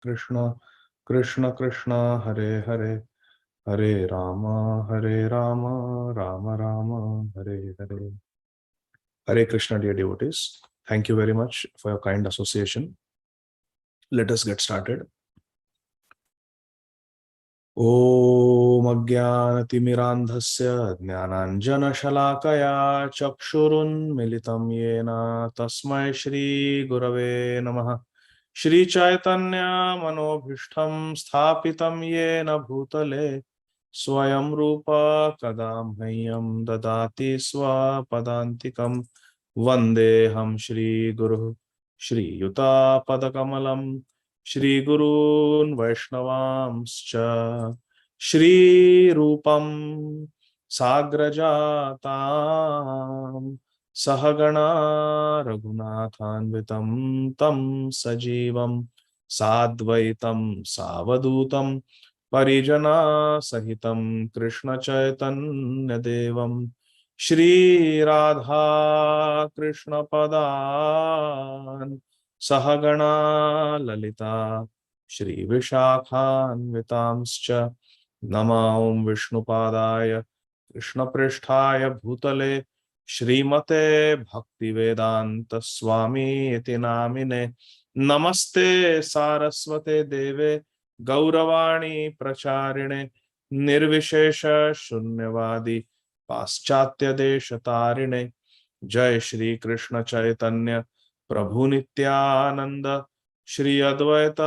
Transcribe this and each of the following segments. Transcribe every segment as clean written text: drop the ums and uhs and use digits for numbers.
Krishna Krishna Krishna Hare Hare Hare Ram Ram Ram Hare Hare. Hare Krishna, dear devotees. Thank you very much for your kind association. Let us get started. ॐ अज्ञानतिमिरान्धस्य ज्ञानाञ्जनशलाकया चक्षुरुन्मिलितं येन तस्मै श्रीगुरवे नमः. श्रीचैतन्यमनोभीष्टं स्थापितं येन भूतले स्वयं रूप कदा मह्यं ददाति स्वपदान्तिकं. वन्देऽहं श्रीगुरुः श्रीयुतापदकमलं श्रीगुरून् वैष्णवांश्च श्रीरूपं साग्रजातां सहगणा रघुनाथान्वितं तं सजीवं साद्वैतं सावधूतं परिजनसहितं कृष्णचैतन्यदेवं श्रीराधा कृष्णपदान् सहगणा ललिता श्रीविशाखान्वितांश्च नमो विष्णुपादाय कृष्णपृष्ठाय भूतले श्रीमते भक्तिवेदांत स्वामी इति नामिने. नमस्ते सारस्वते देवे गौरवाणी प्रचारिणे निर्विशेष शून्यवादी पाश्चात्य देश तारिणे. जय श्री कृष्ण चैतन्य प्रभु नित्यानंद श्री अद्वैत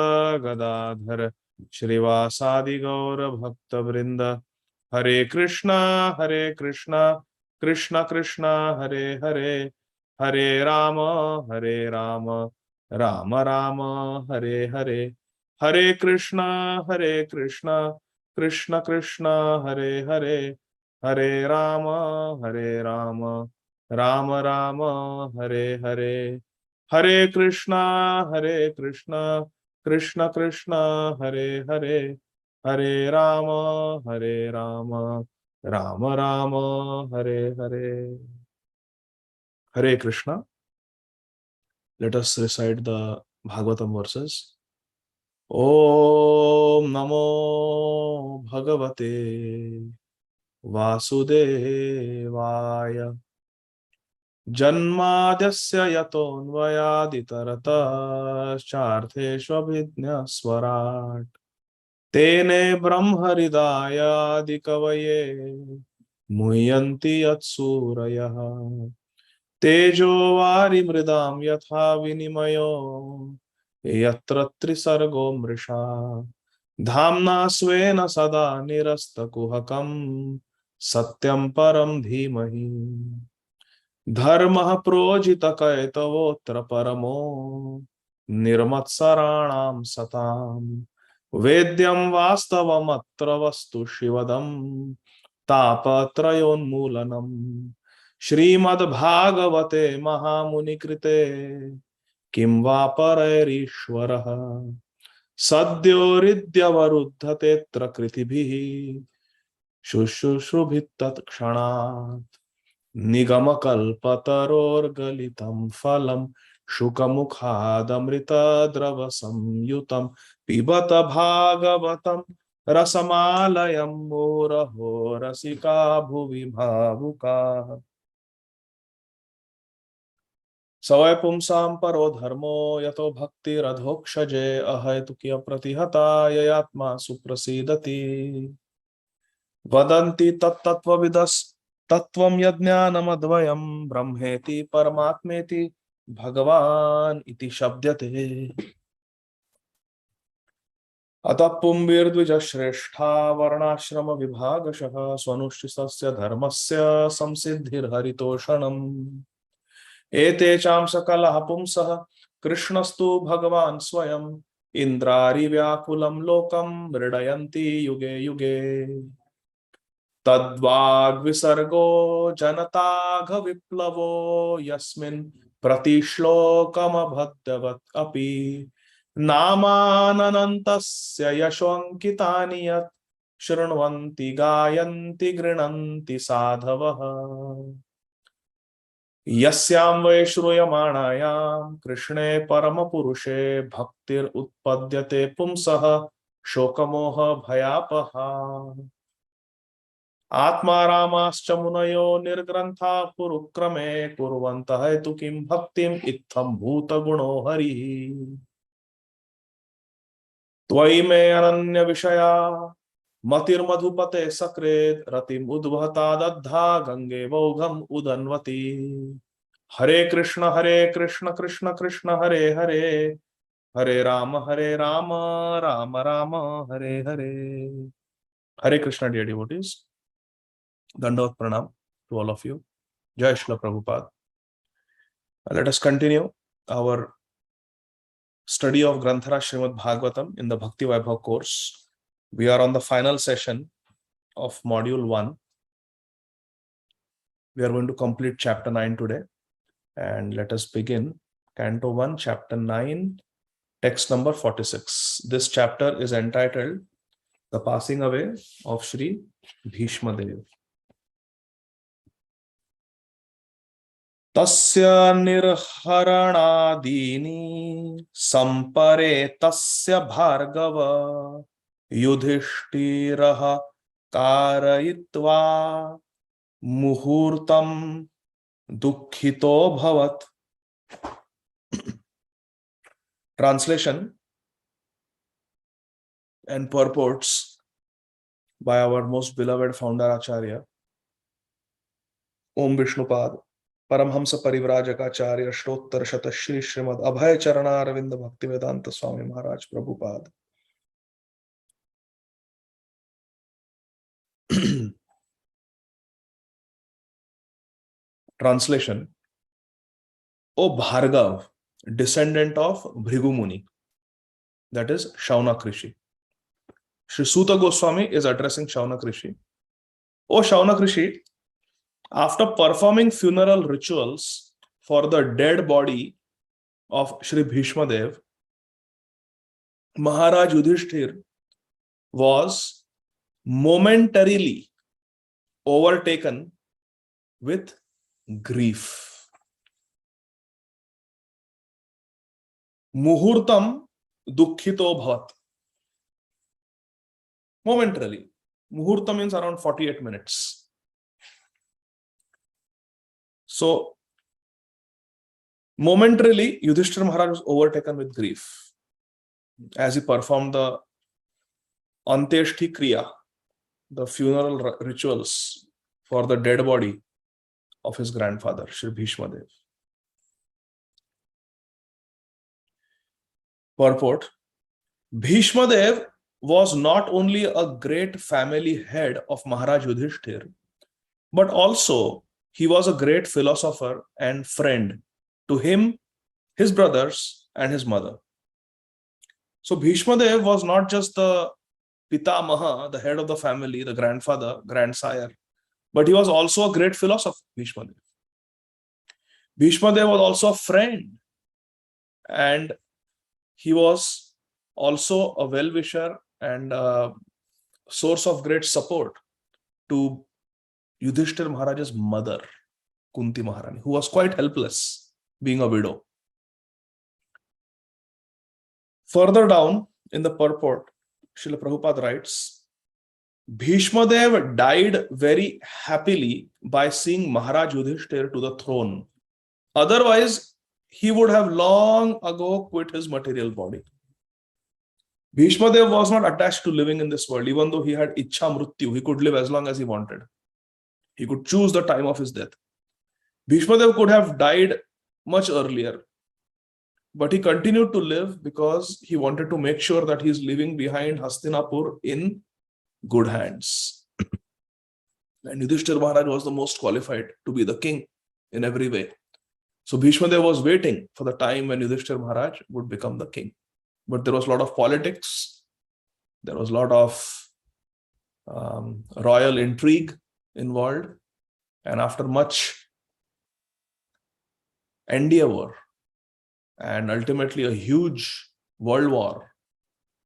गदाधर श्रीवासादि गौर भक्त वृंद. हरे कृष्णा कृष्ण कृष्ण हरे हरे हरे राम राम राम हरे हरे. हरे कृष्णा कृष्ण कृष्ण हरे हरे हरे राम राम राम हरे हरे. हरे Krishna Krishna Krishna Hare Hare Hare Ram Ram Ram Hare Hare. Hare Krishna. Let us recite the Bhagavatam verses. Om Namo Bhagavate Vasudevaya Janmadhyasya yatonvayaditaratascha Tene Brahmhridaya Kavaye Muhyanti Yatsurayah तेजो वारि मृदाम यथा विनिमयो यत्र त्रिसर्गो मृषा धाम्ना स्वेन सदा निरस्तकुहकं सत्यं परं धीमहि. धर्मः प्रोजितकैतवोऽत्र परमो निर्मत्सराणां सतां वेद्यं वास्तवमत्र वस्तु शिवदं तापत्रयोन्मूलनम्. श्रीमद्भागवते महामुनि कृते किं वा परैरीश्वरः सद्योरिद्यवरुद्धतेऽत्र कृतिभिः शुश्रूषुभिस्तत्क्षणात् निगमकल्पतरोर्गलितं फलं शुकमुखादमृतद्रवसंयुतं पिबत भागवतं रसमालयं मुहुरहो रसिका भुवि भावुकाः. सवै पुंसां परो धर्मो यतो भक्तिरधोक्षजे अहैतुकी प्रतिहता ययात्मा सुप्रसीदति. वदन्ति तत्त्वं यज्ञानमद्वयं ब्रह्मेति परमात्मेति भगवान् इति शब्दते. अतः पुंभिर्द्विजश्रेष्ठा वर्णाश्रम विभागशः स्वनुष्ठितस्य धर्मस्य संसिद्धिर्हरितोषणम्. एते चां सकलः पुंसः कृष्णस्तु भगवान् स्वयं इन्द्रारिव्याकुलं लोकं मृडयन्ति युगे युगे. तद्वाग्विसर्गो जनताघ विप्लवो यस्मिन् प्रतिश्लोकमभद्रवत् अपि नामानन्तस्य यशोऽङ्कितानि यत् शृण्वन्ति गायन्ति गृह्णन्ति साधवः. यस्यां वै श्रूयमाणायां कृष्णे परमपुरुषे भक्तिर उत्पद्यते पुंसः शोकमोह भयापहा आत्मारामाश्च मुनयो निर्ग्रन्था पुरुक्रमे कुर्वन्तः तु किं भक्तिम् इत्थं भूतगुणो हरिः त्वयि मे अनन्य विषया मतिर्मधुपते सकृत् रतिम् उद्वहता दद्धा गंगे वौघम् उदन्वती हरे Krishna Krishna Krishna Hare Hare Hare Ram Ram Ram Hare Hare. Hare Krishna, dear devotees. Dandavat pranam to all of you. Jai Shri Prabhupada. Let us continue our study of Granthara Śrīmad Bhāgavatam in the Bhakti Vaibhava course. We are on the final session of module 1. We are going to complete chapter 9 today. And let us begin Canto 1, chapter 9, text number 46. This chapter is entitled The Passing Away of Shri Bhishma Dev. Tasya nirharanadini sampare tasya bhargava yudhishthiraha karayitva muhurtam dukkhito bhavat. Translation and purports by our most beloved founder Acharya Om Vishnupad Paramhamsa Parivrajaka Shtottar Shata Shri Śrīmad Abhay Charana Aravinda Bhaktivedanta Swami Maharaj Prabhupada. Translation. O Bhargav, descendant of Bhrigu Muni, that is Shaunak Rishi. Shri Suta Goswami is addressing Shaunak Rishi. O Shaunak Rishi, after performing funeral rituals for the dead body of Shri Bhishma Dev, Maharaj Yudhishthir was momentarily overtaken with grief. Muhurtam dukkhito bhavat. Momentarily. Muhurtam means around 48 minutes. So, momentarily, Yudhishthira Maharaj was overtaken with grief as he performed the Antyeshti Kriya, the funeral rituals for the dead body of his grandfather, Shri Bhishma Dev. Purport. Bhishma Dev was not only a great family head of Maharaj Yudhishthir, but also he was a great philosopher and friend to him, his brothers, and his mother. So Bhishma Dev was not just the Pitamaha, the head of the family, the grandfather, grandsire, but he was also a great philosopher, Bhishma Dev. Bhishma Dev was also a friend, and he was also a well-wisher and a source of great support to Yudhishthira Maharaj's mother, Kunti Maharani, who was quite helpless, being a widow. Further down in the purport, Srila Prabhupada writes, Bhishma Dev died very happily by seeing Maharaj Yudhishthira to the throne. Otherwise, he would have long ago quit his material body. Bhishma Dev was not attached to living in this world, even though he had Ichha Mrityu. He could live as long as he wanted. He could choose the time of his death. Bhishma Dev could have died much earlier, but he continued to live because he wanted to make sure that he is leaving behind Hastinapur in good hands. And Yudhishthira Maharaj was the most qualified to be the king in every way. So Bhishma Dev was waiting for the time when Yudhishthira Maharaj would become the king. But there was a lot of politics. There was a lot of royal intrigue involved. And after much endeavor and ultimately a huge world war,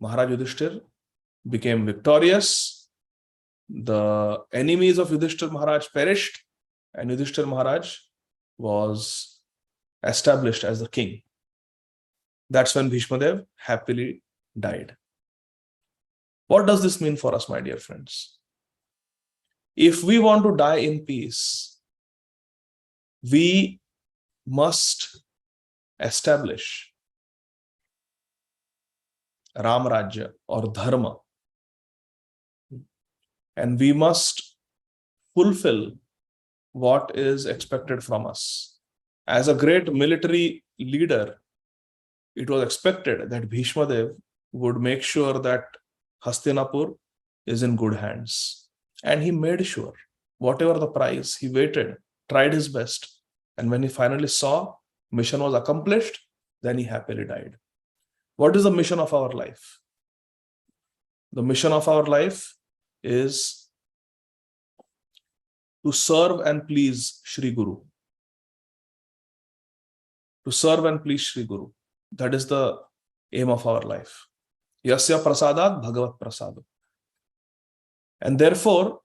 Maharaj Yudhishthira became victorious. The enemies of Yudhishthira Maharaj perished, and Yudhishthira Maharaj was established as the king. That's when Bhishma Dev happily died. What does this mean for us, my dear friends? If we want to die in peace, we must establish Ram Rajya or Dharma, and we must fulfill what is expected from us. As a great military leader, it was expected that Bhishma Dev would make sure that Hastinapur is in good hands. And he made sure, whatever the price, he waited, tried his best. And when he finally saw mission was accomplished, then he happily died. What is the mission of our life? The mission of our life is to serve and please Shri Guru. To serve and please Shri Guru. That is the aim of our life. Yasya prasadat bhagavat prasad. And therefore,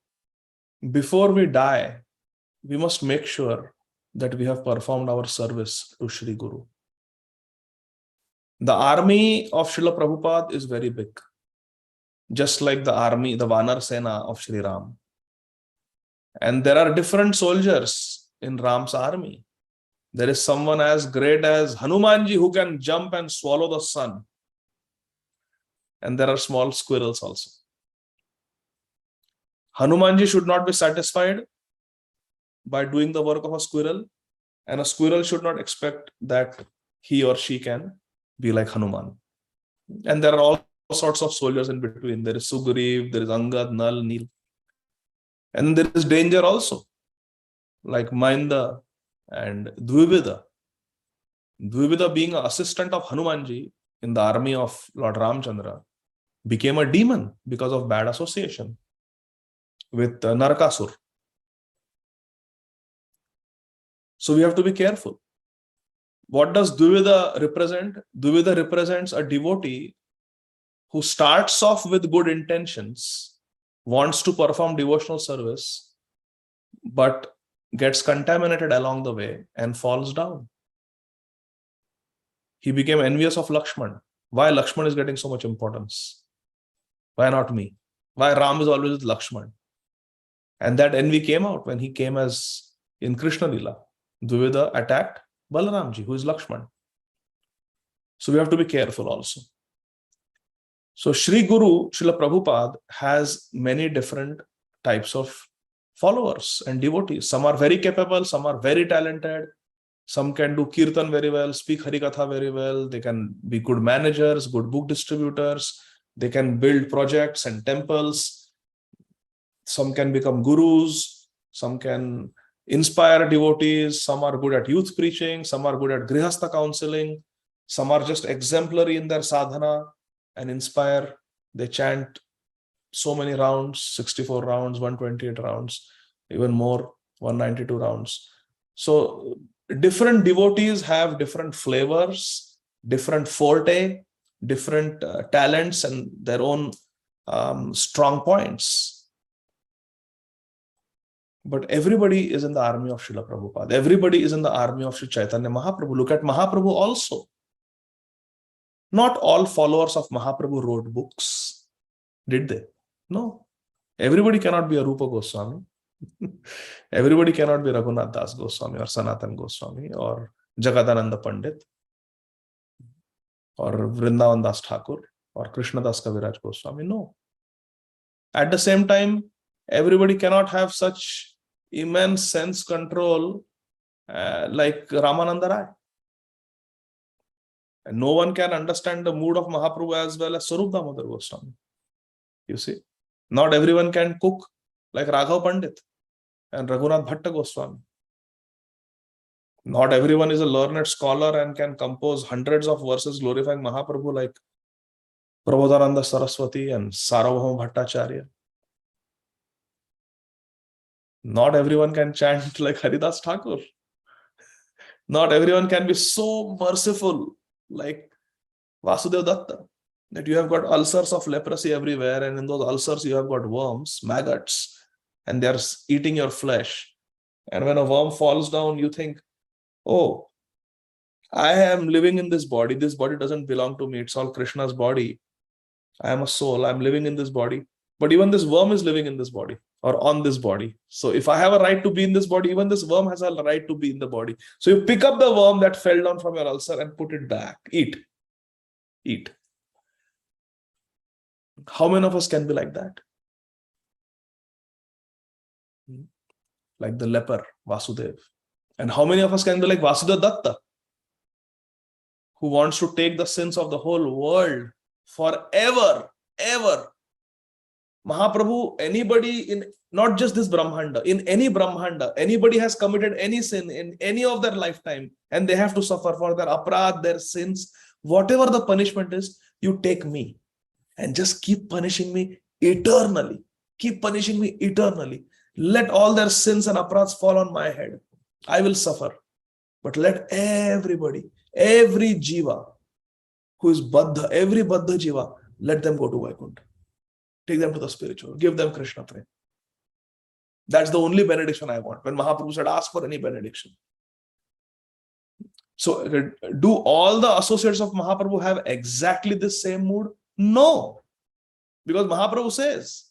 before we die, we must make sure that we have performed our service to Shri Guru. The army of Srila Prabhupada is very big, just like the army, the Vanar Sena of Shri Ram. And there are different soldiers in Ram's army. There is someone as great as Hanumanji who can jump and swallow the sun. And there are small squirrels also. Hanumanji should not be satisfied by doing the work of a squirrel, and a squirrel should not expect that he or she can be like Hanuman. And there are all sorts of soldiers in between. There is Sugriv, there is Angad, Nal, Nil. And there is danger also, like Mainda and Dvivida. Dvivida, being an assistant of Hanumanji in the army of Lord Ramchandra, became a demon because of bad association with Narakasur. So we have to be careful. What does Dvivida represent? Dvivida represents a devotee who starts off with good intentions, wants to perform devotional service, but gets contaminated along the way and falls down. He became envious of Lakshman. Why Lakshman is getting so much importance? Why not me? Why Ram is always with Lakshman? And that envy came out when he came as in Krishna Lila. Dvivida attacked Balaramji, who is Lakshman. So we have to be careful also. So Shri Guru, Srila Prabhupada, has many different types of followers and devotees. Some are very capable, some are very talented, some can do kirtan very well, speak Harikatha very well, they can be good managers, good book distributors, they can build projects and temples, some can become gurus, some can inspire devotees, some are good at youth preaching, some are good at grihastha counseling, some are just exemplary in their sadhana and inspire. They chant so many rounds, 64 rounds, 128 rounds, even more, 192 rounds. So different devotees have different flavors, different forte, different talents and their own strong points. But everybody is in the army of Srila Prabhupada. Everybody is in the army of Sri Chaitanya Mahaprabhu. Look at Mahaprabhu also. Not all followers of Mahaprabhu wrote books, did they? No. Everybody cannot be a Rupa Goswami. Everybody cannot be Raghunath Das Goswami or Sanatan Goswami or Jagadananda Pandit or Vrindavan Das Thakur or Krishna Das Kaviraj Goswami. No. At the same time, everybody cannot have such immense sense control like Ramananda Rai. And no one can understand the mood of Mahaprabhu as well as Sarup Damodar Goswami. You see, not everyone can cook like Raghav Pandit and Raghunath Bhatta Goswami. Not everyone is a learned scholar and can compose hundreds of verses glorifying Mahaprabhu like Prabodhananda Saraswati and Sarvabhauma Bhattacharya. Not everyone can chant like Haridas Thakur. Not everyone can be so merciful like Vasudev Datta, that you have got ulcers of leprosy everywhere, and in those ulcers you have got worms, maggots, and they are eating your flesh. And when a worm falls down, you think, oh, I am living in this body. This body doesn't belong to me. It's all Krishna's body. I am a soul. I'm living in this body. But even this worm is living in this body or on this body. So if I have a right to be in this body, even this worm has a right to be in the body. So you pick up the worm that fell down from your ulcer and put it back. Eat. Eat. How many of us can be like that? Like the leper, Vasudev. And how many of us can be like Vasudeva Datta, who wants to take the sins of the whole world forever, ever? Mahaprabhu, anybody in, not just this Brahmanda, in any Brahmanda, anybody has committed any sin in any of their lifetime and they have to suffer for their aparad, their sins, whatever the punishment is, you take me and just keep punishing me eternally. Keep punishing me eternally. Let all their sins and aparads fall on my head. I will suffer. But let everybody, every jiva who is baddha, every baddha jiva, let them go to Vaikuntha. Take them to the spiritual. Give them Krishna prema. That's the only benediction I want. When Mahaprabhu said, ask for any benediction. So, do all the associates of Mahaprabhu have exactly the same mood? No. Because Mahaprabhu says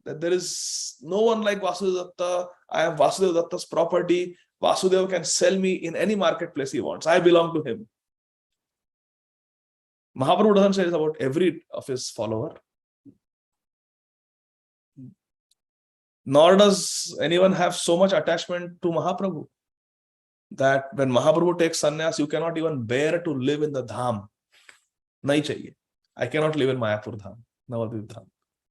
that there is no one like Vasudeva Datta. I am Vasudeva Datta's property. Vasudeva can sell me in any marketplace he wants. I belong to him. Mahaprabhu doesn't say this about every of his follower. Nor does anyone have so much attachment to Mahaprabhu that when Mahaprabhu takes sannyas, you cannot even bear to live in the dham. Nahi chahiye. I cannot live in Mayapur dham, Navadvip dham.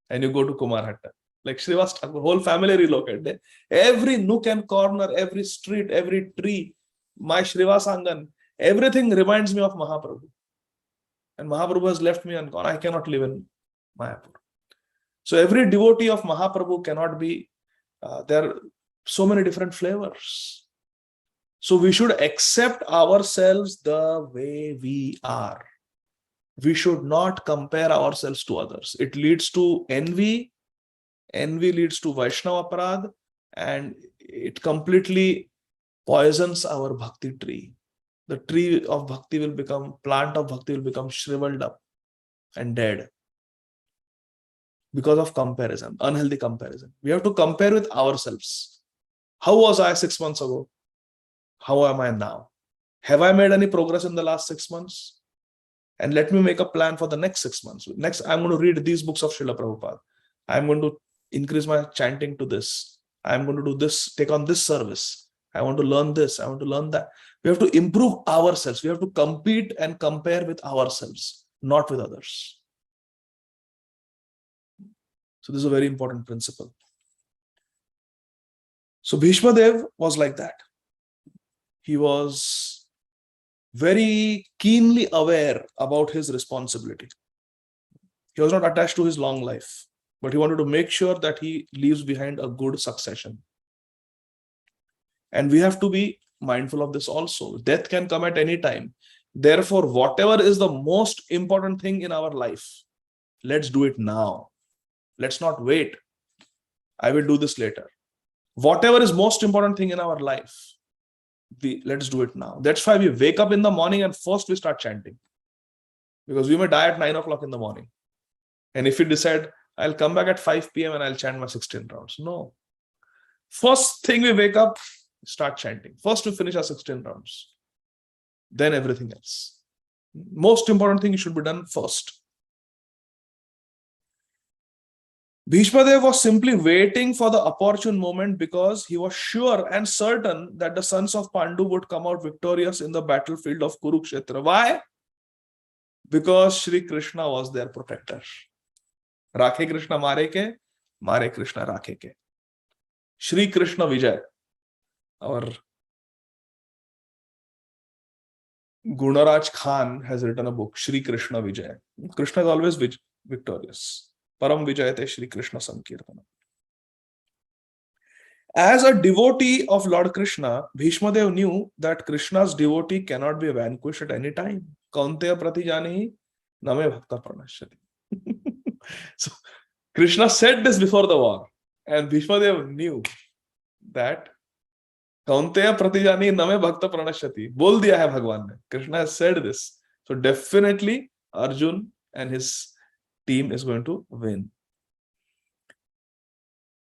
And you go to Kumarhatta. Like Srivas Thakur, whole family relocated. Every nook and corner, every street, every tree, my Srivasangan, everything reminds me of Mahaprabhu. And Mahaprabhu has left me and gone. I cannot live in Mayapur. So every devotee of Mahaprabhu cannot be, there are so many different flavors. So we should accept ourselves the way we are. We should not compare ourselves to others. It leads to envy. Envy leads to Vaishnava aparad, and it completely poisons our bhakti tree. The tree of bhakti will become, plant of bhakti will become shriveled up and dead. Because of comparison, unhealthy comparison. We have to compare with ourselves. How was I 6 months ago? How am I now? Have I made any progress in the last 6 months? And let me make a plan for the next 6 months. Next, I'm going to read these books of Srila Prabhupada. I'm going to increase my chanting to this. I'm going to do this, take on this service. I want to learn this. I want to learn that. We have to improve ourselves. We have to compete and compare with ourselves, not with others. So this is a very important principle. So Bhishma Dev was like that. He was very keenly aware about his responsibility. He was not attached to his long life, but he wanted to make sure that he leaves behind a good succession. And we have to be mindful of this also. Death can come at any time. Therefore, whatever is the most important thing in our life, let's do it now. Let's not wait. I will do this later. Whatever is most important thing in our life, let's do it now. That's why we wake up in the morning and first we start chanting. Because we may die at 9 o'clock in the morning. And if we decide, I'll come back at 5 p.m. and I'll chant my 16 rounds. No. First thing we wake up, start chanting. First we finish our 16 rounds. Then everything else. Most important thing should be done first. Bhishma Dev was simply waiting for the opportune moment because he was sure and certain that the sons of Pandu would come out victorious in the battlefield of Kurukshetra. Why? Because Shri Krishna was their protector. Rakhe Krishna mare Krishna rakhe ke. Shri Krishna Vijay. Our Gunaraj Khan has written a book, Shri Krishna Vijay. Krishna is always victorious. Param Vijayate Shri Krishna Sankirtana. As a devotee of Lord Krishna, Bhishma Dev knew that Krishna's devotee cannot be vanquished at any time. Kaunteya prati jani name bhakta pranashyati. So Krishna said this before the war, and Bhishma Dev knew that Kaunteya pratijani name bhakta pranashyati. Bol diya hai Bhagwan ne. Krishna has said this. So definitely Arjun and his team is going to win.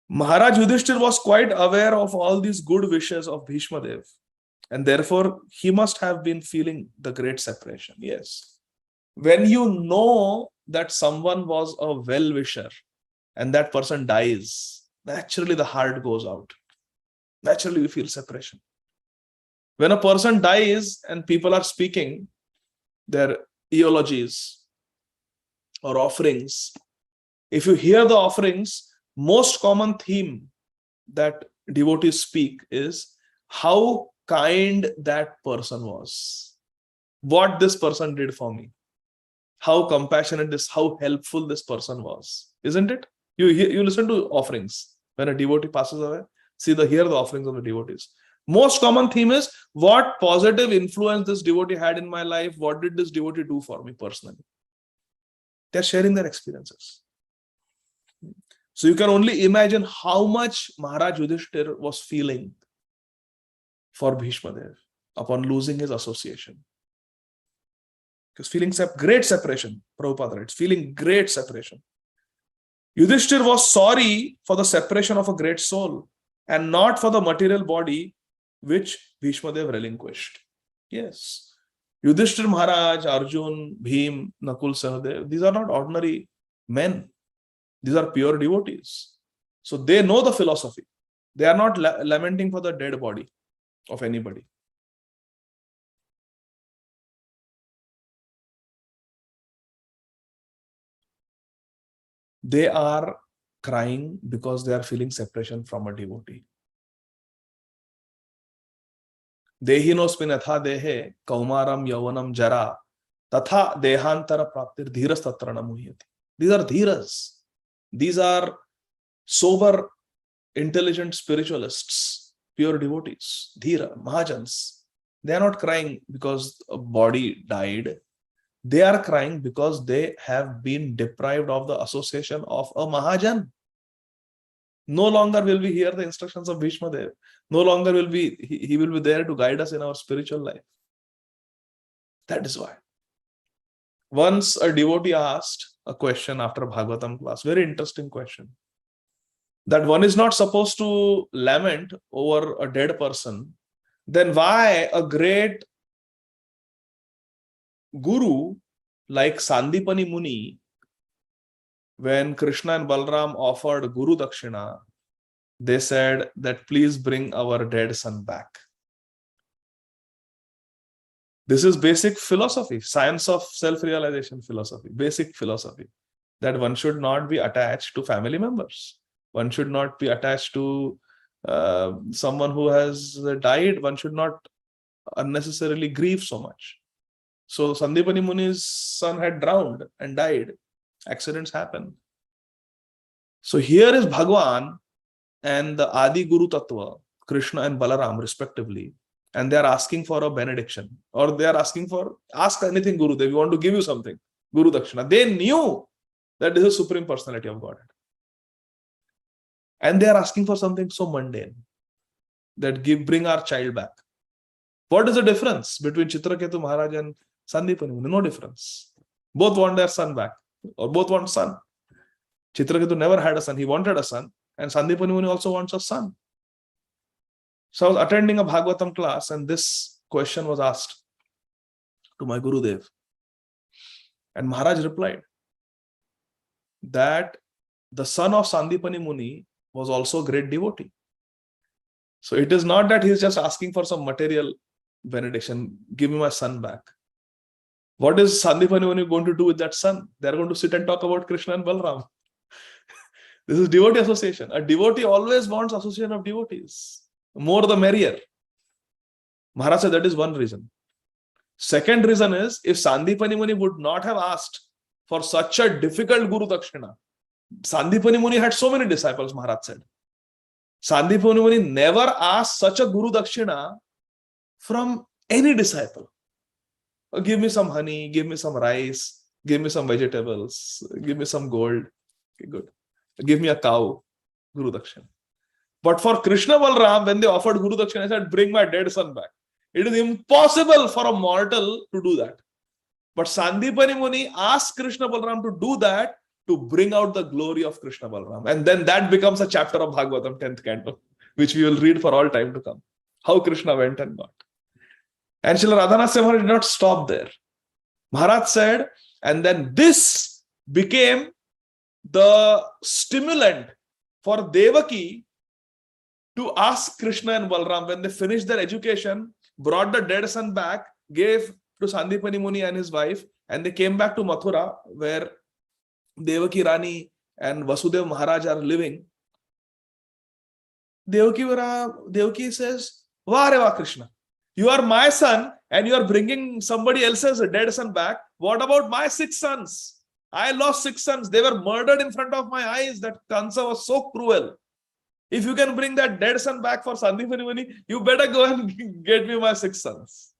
Maharaj Yudhishthir was quite aware of all these good wishes of Bhishma Dev. And therefore, he must have been feeling the great separation. Yes. When you know that someone was a well-wisher and that person dies, naturally the heart goes out. Naturally, we feel separation. When a person dies and people are speaking their eulogies or offerings, if you hear the offerings, most common theme that devotees speak is how kind that person was, what this person did for me, how compassionate this, how helpful this person was, isn't it? You listen to offerings when a devotee passes away. Hear the offerings of the devotees. Most common theme is what positive influence this devotee had in my life. What did this devotee do for me personally? They're sharing their experiences. So you can only imagine how much Maharaj Yudhishthir was feeling for Bhishma Dev upon losing his association. He was feeling great separation. Prabhupada writes, feeling great separation. Yudhishthir was sorry for the separation of a great soul and not for the material body which Bhishma Dev relinquished. Yes. Yudhishthir Maharaj, Arjun, Bhim, Nakul, Sahadev, these are not ordinary men. These are pure devotees. So they know the philosophy. They are not lamenting for the dead body of anybody. They are crying because they are feeling separation from a devotee. Dehinosmin atha dehe kaumaram yavanam jara tatha dehantara praptir dhiras tatrana muhyati. These are dhiras. These are sober, intelligent spiritualists, pure devotees, dhira, mahajans. They are not crying because a body died. They are crying because they have been deprived of the association of a Mahajan. No longer will we hear the instructions of Bhishma Dev. No longer will he will be there to guide us in our spiritual life. That is why. Once a devotee asked a question after a Bhagavatam class, very interesting question, that one is not supposed to lament over a dead person, then why a great guru like Sandipani Muni, when Krishna and Balram offered Guru Dakshina, they said that please bring our dead son back. This is basic philosophy, science of self-realization philosophy, basic philosophy, that one should not be attached to family members. One should not be attached to someone who has died. One should not unnecessarily grieve so much. So Sandipani Muni's son had drowned and died. Accidents happen. So here is Bhagwan and the Ādi Guru Tattva, Krishna and Balaram respectively, and they are asking for a benediction, or they are asking for, ask anything Guru, they want to give you something, Guru Dakshina. They knew that this is Supreme Personality of Godhead. And they are asking for something so mundane, that bring our child back. What is the difference between Chitraketu Maharaj and Sandipani Muni? No difference. Both want their son back, or both want son. Chitraketu never had a son, he wanted a son, and Sandipani Muni also wants a son. So I was attending a Bhagavatam class, and this question was asked to my Gurudev. And Maharaj replied that the son of Sandipani Muni was also a great devotee. So it is not that he is just asking for some material benediction, give me my son back. What is Sandipani Muni going to do with that son? They are going to sit and talk about Krishna and Balram. This is devotee association. A devotee always wants association of devotees. More the merrier. Maharaj said that is one reason. Second reason is, if Sandipani Muni would not have asked for such a difficult Guru Dakshina, Sandipani Muni had so many disciples, Maharaj said. Sandipani Muni never asked such a Guru Dakshina from any disciple. Give me some honey, give me some rice, give me some vegetables, give me some gold. Okay, good. Give me a cow, Guru Dakshina. But for Krishna Balram, when they offered Guru Dakshina, he said, bring my dead son back. It is impossible for a mortal to do that. But Sandipani Muni asked Krishna Balram to do that to bring out the glory of Krishna Balram. And then that becomes a chapter of Bhagavatam, 10th canto, which we will read for all time to come. How Krishna went and got. And Srila Radhanath Maharaj did not stop there. Maharaj said, and then this became the stimulant for Devaki to ask Krishna and Balram, when they finished their education, brought the dead son back, gave to Sandipani Muni and his wife, and they came back to Mathura, where Devaki Rani and Vasudev Maharaj are living. Devaki says, Vah Reva Krishna, you are my son and you are bringing somebody else's dead son back. What about my 6 sons? I lost 6 sons. They were murdered in front of my eyes. That Kansa was so cruel. If you can bring that dead son back for Sandipani Muni, you better go and get me my 6 sons.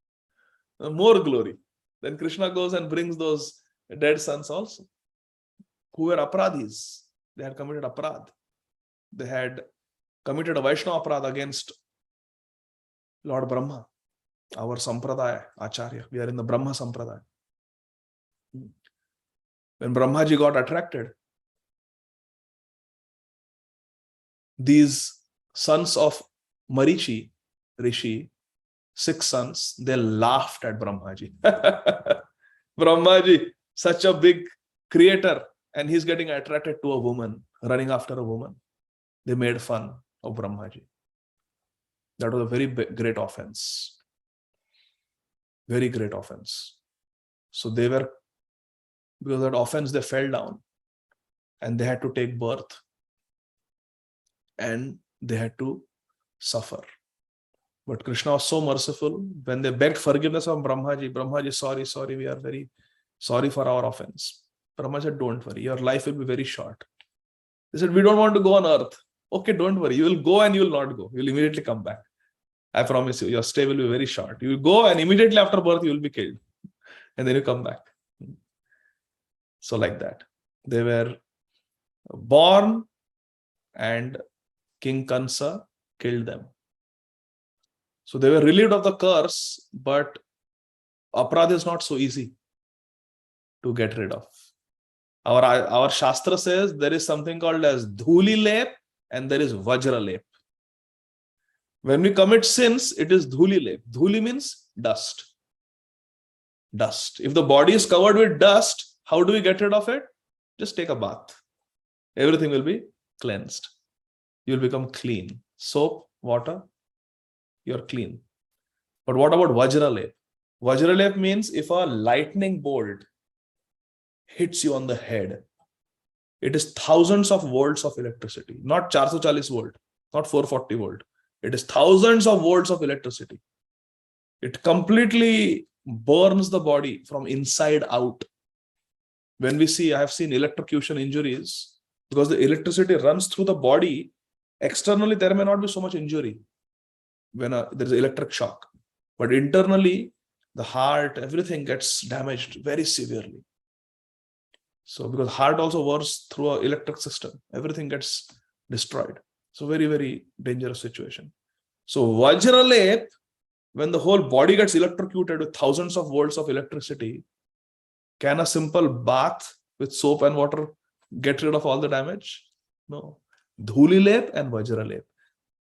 More glory. Then Krishna goes and brings those dead sons also, who were aparadhis. They had committed aparadh. They had committed a Vaishnava aparadh against Lord Brahma, our Sampradaya, Acharya. We are in the Brahma Sampradaya. When Brahmaji got attracted, these sons of Marichi, Rishi, 6 sons, they laughed at Brahmaji. Brahmaji, such a big creator, and he's getting attracted to a woman, running after a woman. They made fun of Brahmaji. That was a very great offense. Very great offense. So they were, because of that offense, they fell down and they had to take birth and they had to suffer. But Krishna was so merciful. When they begged forgiveness from Brahmaji, sorry, we are very sorry for our offense. Brahma said, don't worry, your life will be very short. They said, we don't want to go on earth. Okay, don't worry, you will go and you will not go. You will immediately come back. I promise you, your stay will be very short. You will go and immediately after birth, you will be killed. And then you come back. So like that. They were born and King Kansa killed them. So they were relieved of the curse, but aparadha is not so easy to get rid of. Our Shastra says there is something called as Dhuli Lep and there is Vajra Lep. When we commit sins, it is Dhuli Lep. Dhuli means dust. Dust. If the body is covered with dust, how do we get rid of it? Just take a bath. Everything will be cleansed. You will become clean. Soap, water, you're clean. But what about Vajra Lep? Vajra Lep means if a lightning bolt hits you on the head, it is thousands of volts of electricity, not 440 volt, not 440 volt. It is thousands of volts of electricity. It completely burns the body from inside out. When we see, I have seen electrocution injuries, because the electricity runs through the body, externally there may not be so much injury when there is electric shock. But internally, the heart, everything gets damaged very severely. So because heart also works through an electric system, everything gets destroyed. So very, very dangerous situation. So Vajra Lep, when the whole body gets electrocuted with thousands of volts of electricity, can a simple bath with soap and water get rid of all the damage? No. Dhuli Lep and Vajra Lep.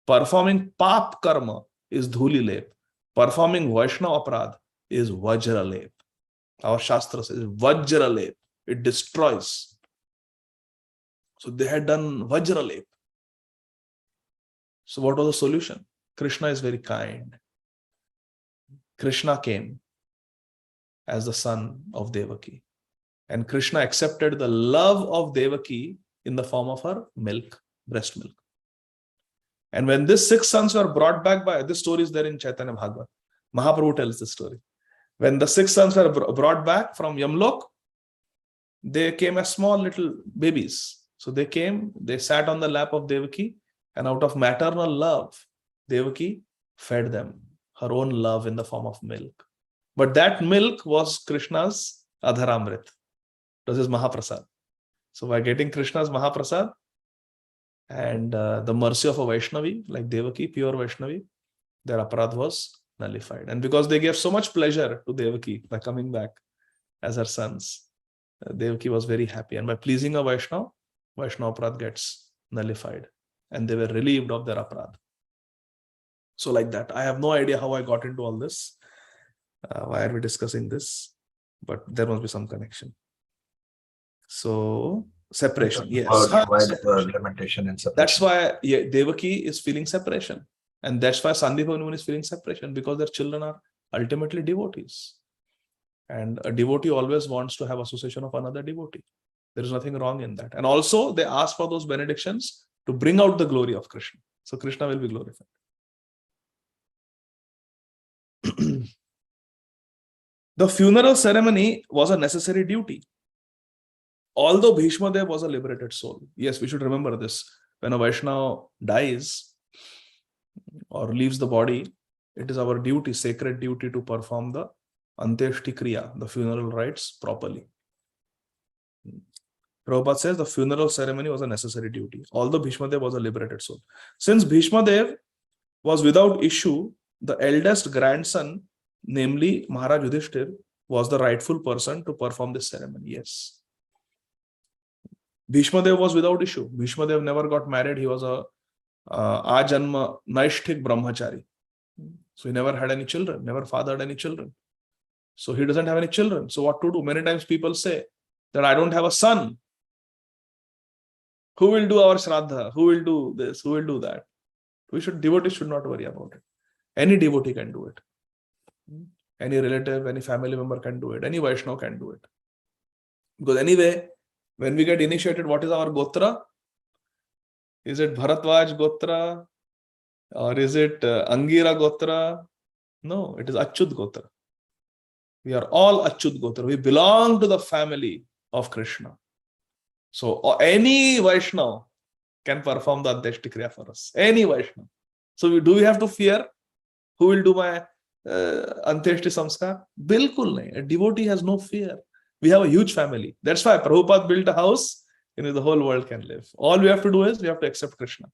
Performing Pap Karma is Dhuli Lep. Performing Vaishnava Aparadh is Vajra Lep. Our Shastra says Vajra Lep. It destroys. So they had done Vajra Lep. So what was the solution? Krishna is very kind. Krishna came as the son of Devaki. And Krishna accepted the love of Devaki in the form of her milk, breast milk. And when these 6 sons were brought back by, this story is there in Chaitanya Bhagavatam. Mahaprabhu tells the story. When the 6 sons were brought back from Yamlok, they came as small little babies. So they came, they sat on the lap of Devaki, and out of maternal love, Devaki fed them her own love in the form of milk. But that milk was Krishna's Adharamrit. It was his Mahaprasad. So by getting Krishna's Mahaprasad, And the mercy of a Vaishnavi, like Devaki, pure Vaishnavi, their aparadh was nullified. And because they gave so much pleasure to Devaki by coming back as her sons, Devaki was very happy. And by pleasing a Vaishnava, Vaishnava aparadh gets nullified. And they were relieved of their aparadh. So like that, I have no idea how I got into all this. Why are we discussing this? But there must be some connection. So separation, yes. Lamentation and separation. That's why Devaki is feeling separation. And that's why Sandipa Muni is feeling separation, because their children are ultimately devotees. And a devotee always wants to have association of another devotee. There is nothing wrong in that. And also they ask for those benedictions to bring out the glory of Krishna. So Krishna will be glorified. The funeral ceremony was a necessary duty. Although Bhishma Dev was a liberated soul. Yes, we should remember this. When a Vaishnava dies or leaves the body, it is our duty, sacred duty, to perform the Antyeshti Kriya, the funeral rites, properly. Prabhupada says the funeral ceremony was a necessary duty, although Bhishma Dev was a liberated soul. Since Bhishma Dev was without issue, the eldest grandson, namely Maharaj Yudhishthir, was the rightful person to perform this ceremony. Yes. Bhishma Dev was without issue. Bhishma Dev never got married. He was a Ajanma Naishthik Brahmachari. So he never had any children, never fathered any children. So he doesn't have any children. So what to do? Many times people say that I don't have a son. Who will do our Shraddha? Who will do this? Who will do that? Devotees should not worry about it. Any devotee can do it. Any relative, any family member can do it. Any Vaishnava can do it. Because anyway, when we get initiated, what is our Gotra? Is it Bharatvaj Gotra? Or is it Angira Gotra? No, it is Achyut Gotra. We are all Achyut Gotra. We belong to the family of Krishna. So any Vaishnava can perform the Antyeshti Kriya for us. Any Vaishnava. So do we have to fear who will do my Antyeshti Samskar? Bilkul nahi. A devotee has no fear. We have a huge family. That's why Prabhupada built a house in which the whole world can live. All we have to do is we have to accept Krishna.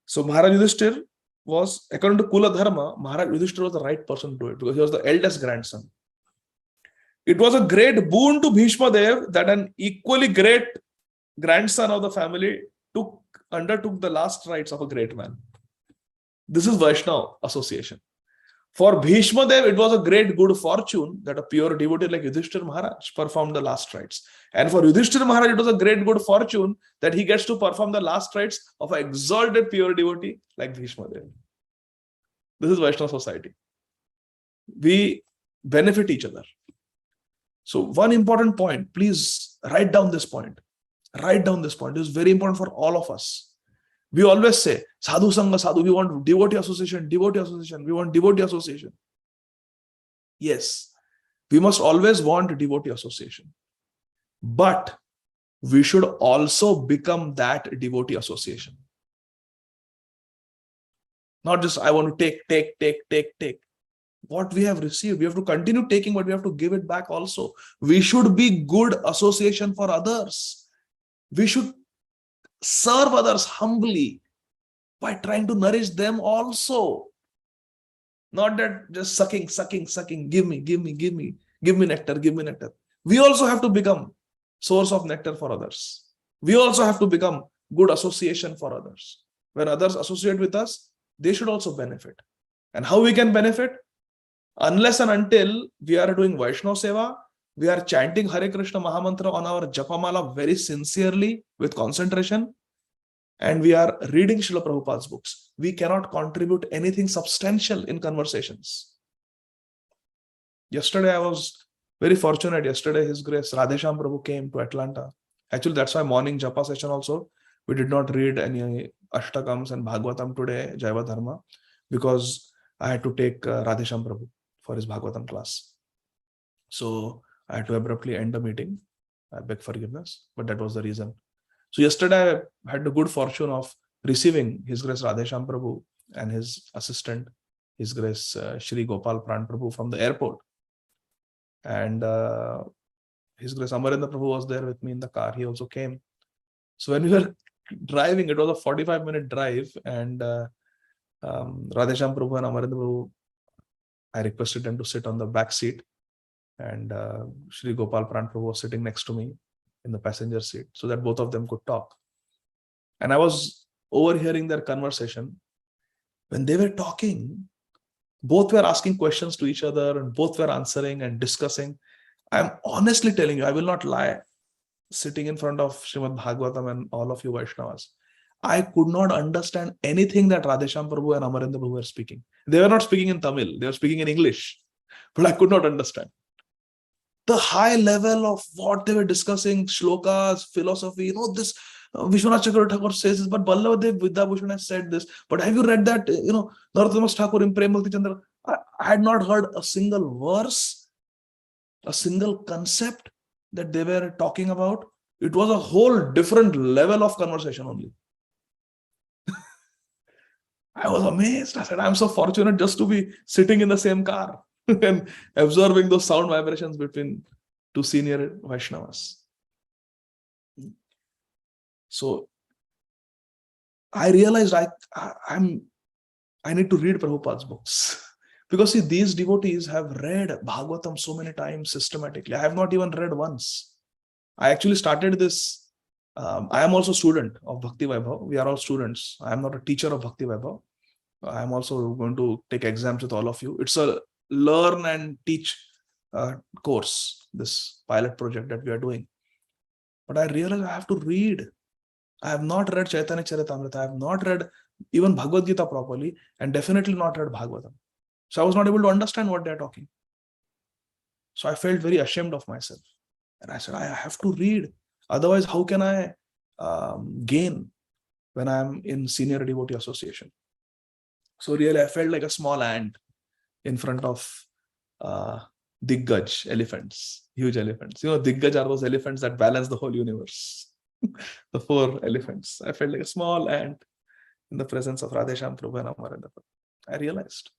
So Maharaj Yudhishthir was, according to Kula Dharma, Maharaj Yudhishthir was the right person to do it because he was the eldest grandson. It was a great boon to Bhishma Dev that an equally great grandson of the family undertook the last rites of a great man. This is Vaishnava association. For Bhishma Dev, it was a great good fortune that a pure devotee like Yudhishthir Maharaj performed the last rites. And for Yudhishthir Maharaj, it was a great good fortune that he gets to perform the last rites of an exalted pure devotee like Bhishma Dev. This is Vaishnava society. We benefit each other. So one important point, please write down this point. Write down this point. It is very important for all of us. We always say, Sadhu Sangha, Sadhu, we want devotee association, we want devotee association. Yes, we must always want devotee association. But we should also become that devotee association. Not just, I want to take. What we have received, we have to continue taking, but we have to give it back also. We should be good association for others. We should serve others humbly by trying to nourish them also. Not that just sucking, give me nectar. We also have to become source of nectar for others. We also have to become good association for others. When others associate with us, they should also benefit. And how we can benefit? Unless and until we are doing Vaishnava Seva, we are chanting Hare Krishna Mahamantra on our Japamala very sincerely with concentration, and we are reading Srila Prabhupada's books, we cannot contribute anything substantial in conversations. Yesterday, I was very fortunate. Yesterday, His Grace Radhesham Prabhu came to Atlanta. Actually, that's why morning Japa session also, we did not read any Ashtakams and Bhagavatam today, Jaiva Dharma, because I had to take Radhesham Prabhu for his Bhagavatam class. So I had to abruptly end the meeting. I beg forgiveness, but that was the reason. So yesterday I had the good fortune of receiving His Grace Radhesham Prabhu and his assistant, His Grace Shri Gopal Pran Prabhu from the airport. And His Grace Amarendra Prabhu was there with me in the car. He also came. So when we were driving, it was a 45-minute drive, and Radhesham Prabhu and Amarendra Prabhu, I requested them to sit on the back seat, and Shri Gopal Pran Prabhu was sitting next to me in the passenger seat, so that both of them could talk. And I was overhearing their conversation. When they were talking, both were asking questions to each other, and both were answering and discussing. I'm honestly telling you, I will not lie, sitting in front of Śrīmad Bhāgavatam and all of you Vaishnavas, I could not understand anything that Radhesham Prabhu and Amarendra Prabhu were speaking. They were not speaking in Tamil, they were speaking in English, but I could not understand. The high level of what they were discussing, shlokas, philosophy, this Vishwanath Chakravarti Thakur says this, but Ballabhadev Vidyabhushan has said this. But have you read that, Narottam Thakur in Prem Bhakti Chandra? I had not heard a single verse, a single concept that they were talking about. It was a whole different level of conversation only. I was amazed. I said, I'm so fortunate just to be sitting in the same car and absorbing those sound vibrations between two senior Vaishnavas. So I realized I need to read Prabhupada's books. Because see, these devotees have read Bhagavatam so many times systematically. I have not even read once. I actually started this. I am also a student of Bhakti Vaibhava. We are all students. I am not a teacher of Bhakti Vaibhava. I am also going to take exams with all of you. It's a learn and teach course, this pilot project that we are doing. But I realized I have to read. I have not read Chaitanya Charitamrita. I have not read even Bhagavad Gita properly, and definitely not read Bhagavatam. So I was not able to understand what they are talking. So I felt very ashamed of myself. And I said, I have to read. Otherwise, how can I gain when I'm in Senior Devotee Association? So really, I felt like a small ant in front of Diggaj elephants, huge elephants. Diggaj are those elephants that balance the whole universe. The 4 elephants. I felt like a small ant in the presence of Radhesham Prabhu and Amarendra Prabhu. I realized,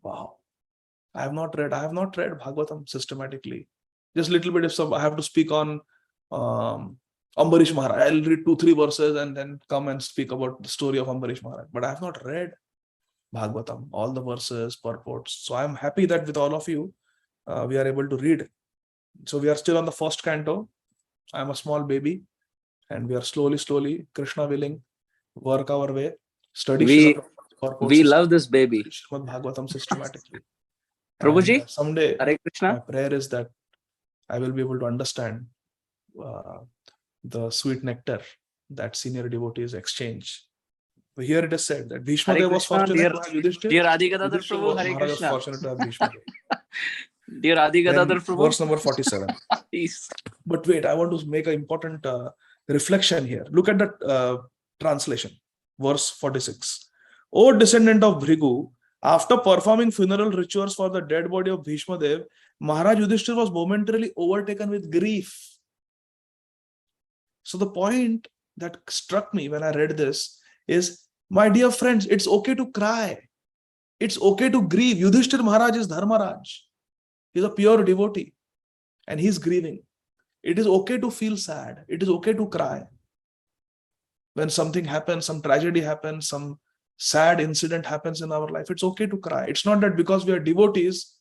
wow, I have not read Bhagavatam systematically. Just a little bit. If I have to speak on Ambarish Maharaj, I'll read 2-3 verses and then come and speak about the story of Ambarish Maharaj. But I have not read Bhagavatam, all the verses, purports. So I'm happy that with all of you, we are able to read. So we are still on the first canto. I'm a small baby, and we are slowly, Krishna willing, work our way, study. We love this baby. Śrīmad Bhāgavatam systematically. Prabhuji, someday, Hare Krishna. my prayer is that I will be able to understand the sweet nectar that senior devotees exchange. But here it is said that Bhishma Dev was fortunate to have Yudhishthir. Dear Ādi Gadādhara Yudhishthir Prabhu, was Hare Krishna. fortunate to have Bhishma Dev. Dear Ādi Gadādhara Prabhu. Verse number 47. Please. But wait, I want to make an important reflection here. Look at the translation. Verse 46. O descendant of Bhrigu, after performing funeral rituals for the dead body of Bhishma Dev, Maharaj Yudhishthir was momentarily overtaken with grief. So the point that struck me when I read this is, my dear friends, it's okay to cry. It's okay to grieve. Yudhishthir Maharaj is Dharmaraj. He's a pure devotee and he's grieving. It is okay to feel sad. It is okay to cry. When something happens, some tragedy happens, some sad incident happens in our life, it's okay to cry. It's not that because we are devotees,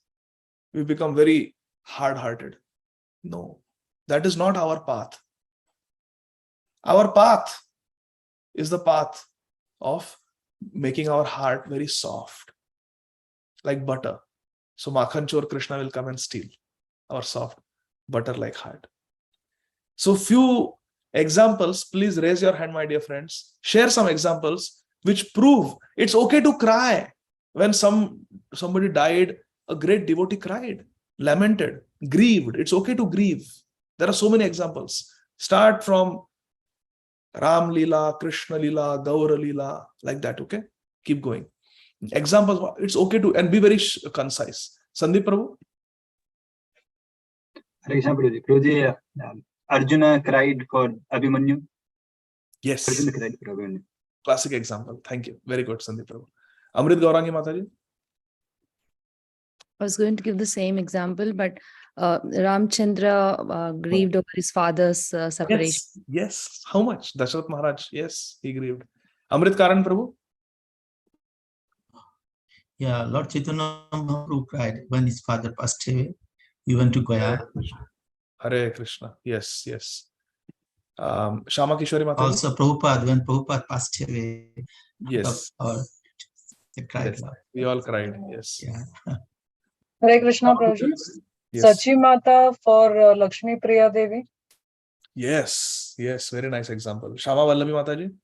we become very hard-hearted. No, that is not our path. Our path is the path of making our heart very soft, like butter. So Makhan Chor Krishna will come and steal our soft butter-like heart. So few examples, please raise your hand, my dear friends. Share some examples which prove it's okay to cry. When somebody died, a great devotee cried, lamented, grieved. It's okay to grieve. There are so many examples. Start from Ram Lila, Krishna Lila, Gaura Lila, like that, okay? Keep going. Examples, it's okay to, and be very concise. Sandeep Prabhu? For example, Prabhuji, Arjuna cried for Abhimanyu. Yes. Arjuna cried for Abhimanyu. Classic example. Thank you. Very good, Sandeep Prabhu. Amrit Gaurangi Mataji? I was going to give the same example, but Ramchandra grieved over his father's separation. Yes. How much? Dasharath Maharaj, yes, he grieved. Amrit Karan Prabhu? Yeah, Lord Chaitanya Mahaprabhu cried when his father passed away. He went to Gaya. Hare Krishna. Yes. Shama Kishori Mataji? Also, Prabhupada, when Prabhupada passed away, Yes. they cried. Yes. We all cried. Yes. Yeah. Hare Krishna, Prabhuji. Yes. Sachi Mata for Lakshmi Priya Devi. Yes. Very nice example. Shama Vallabi Mataji?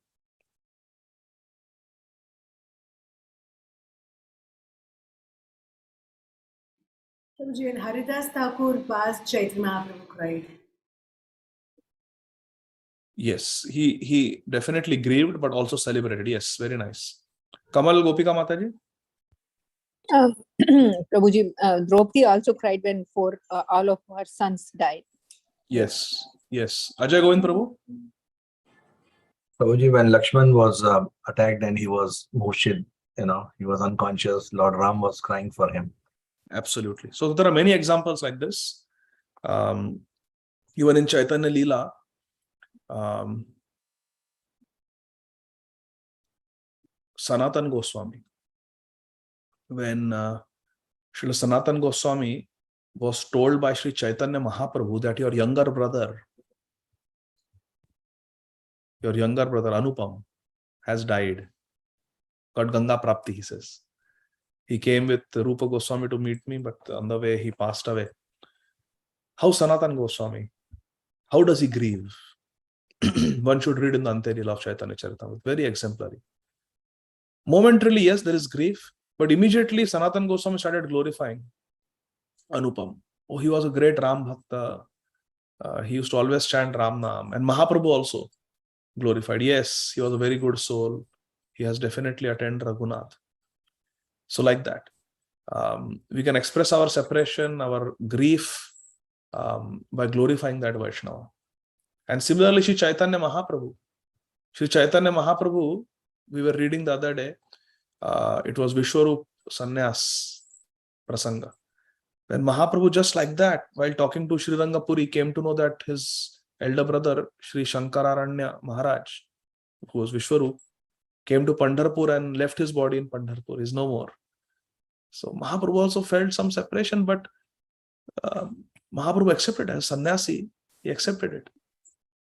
When Haridas Thakur passed, Chaitanya Mahaprabhu cried. Yes. He definitely grieved, but also celebrated. Yes. Very nice. Kamal Gopika Mataji? Prabhuji, Draupadi also cried when all of her sons died. Yes. Ajay Govind Prabhu? Prabhuji, when Lakshman was attacked and he was Murshid, he was unconscious, Lord Ram was crying for him. Absolutely. So there are many examples like this. Even in Chaitanya Leela, Sanatan Goswami, when Srila Sanatan Goswami was told by Sri Chaitanya Mahaprabhu that your younger brother Anupam has died, got Ganga Prapti, he says. He came with Rupa Goswami to meet me, but on the way he passed away. How Sanatan Goswami? How does he grieve? One should read in the Antelila of Chaitanya Charitamrita. Very exemplary. Momentarily, yes, there is grief, but immediately Sanatan Goswami started glorifying Anupam. Oh, he was a great Ram Bhakta. He used to always chant Ram Naam. And Mahaprabhu also glorified. Yes, he was a very good soul. He has definitely attained Raghunath. So like that, we can express our separation, our grief by glorifying that Vaishnava. And similarly, Sri Chaitanya Mahaprabhu, we were reading the other day, it was Vishwarup Sannyas Prasanga. When Mahaprabhu, just like that, while talking to Sri Rangapuri, came to know that his elder brother, Sri Shankararanya Maharaj, who was Vishwarup, came to Pandharpur and left his body in Pandharpur, is no more. So Mahaprabhu also felt some separation, but Mahaprabhu accepted as sannyasi, he accepted it.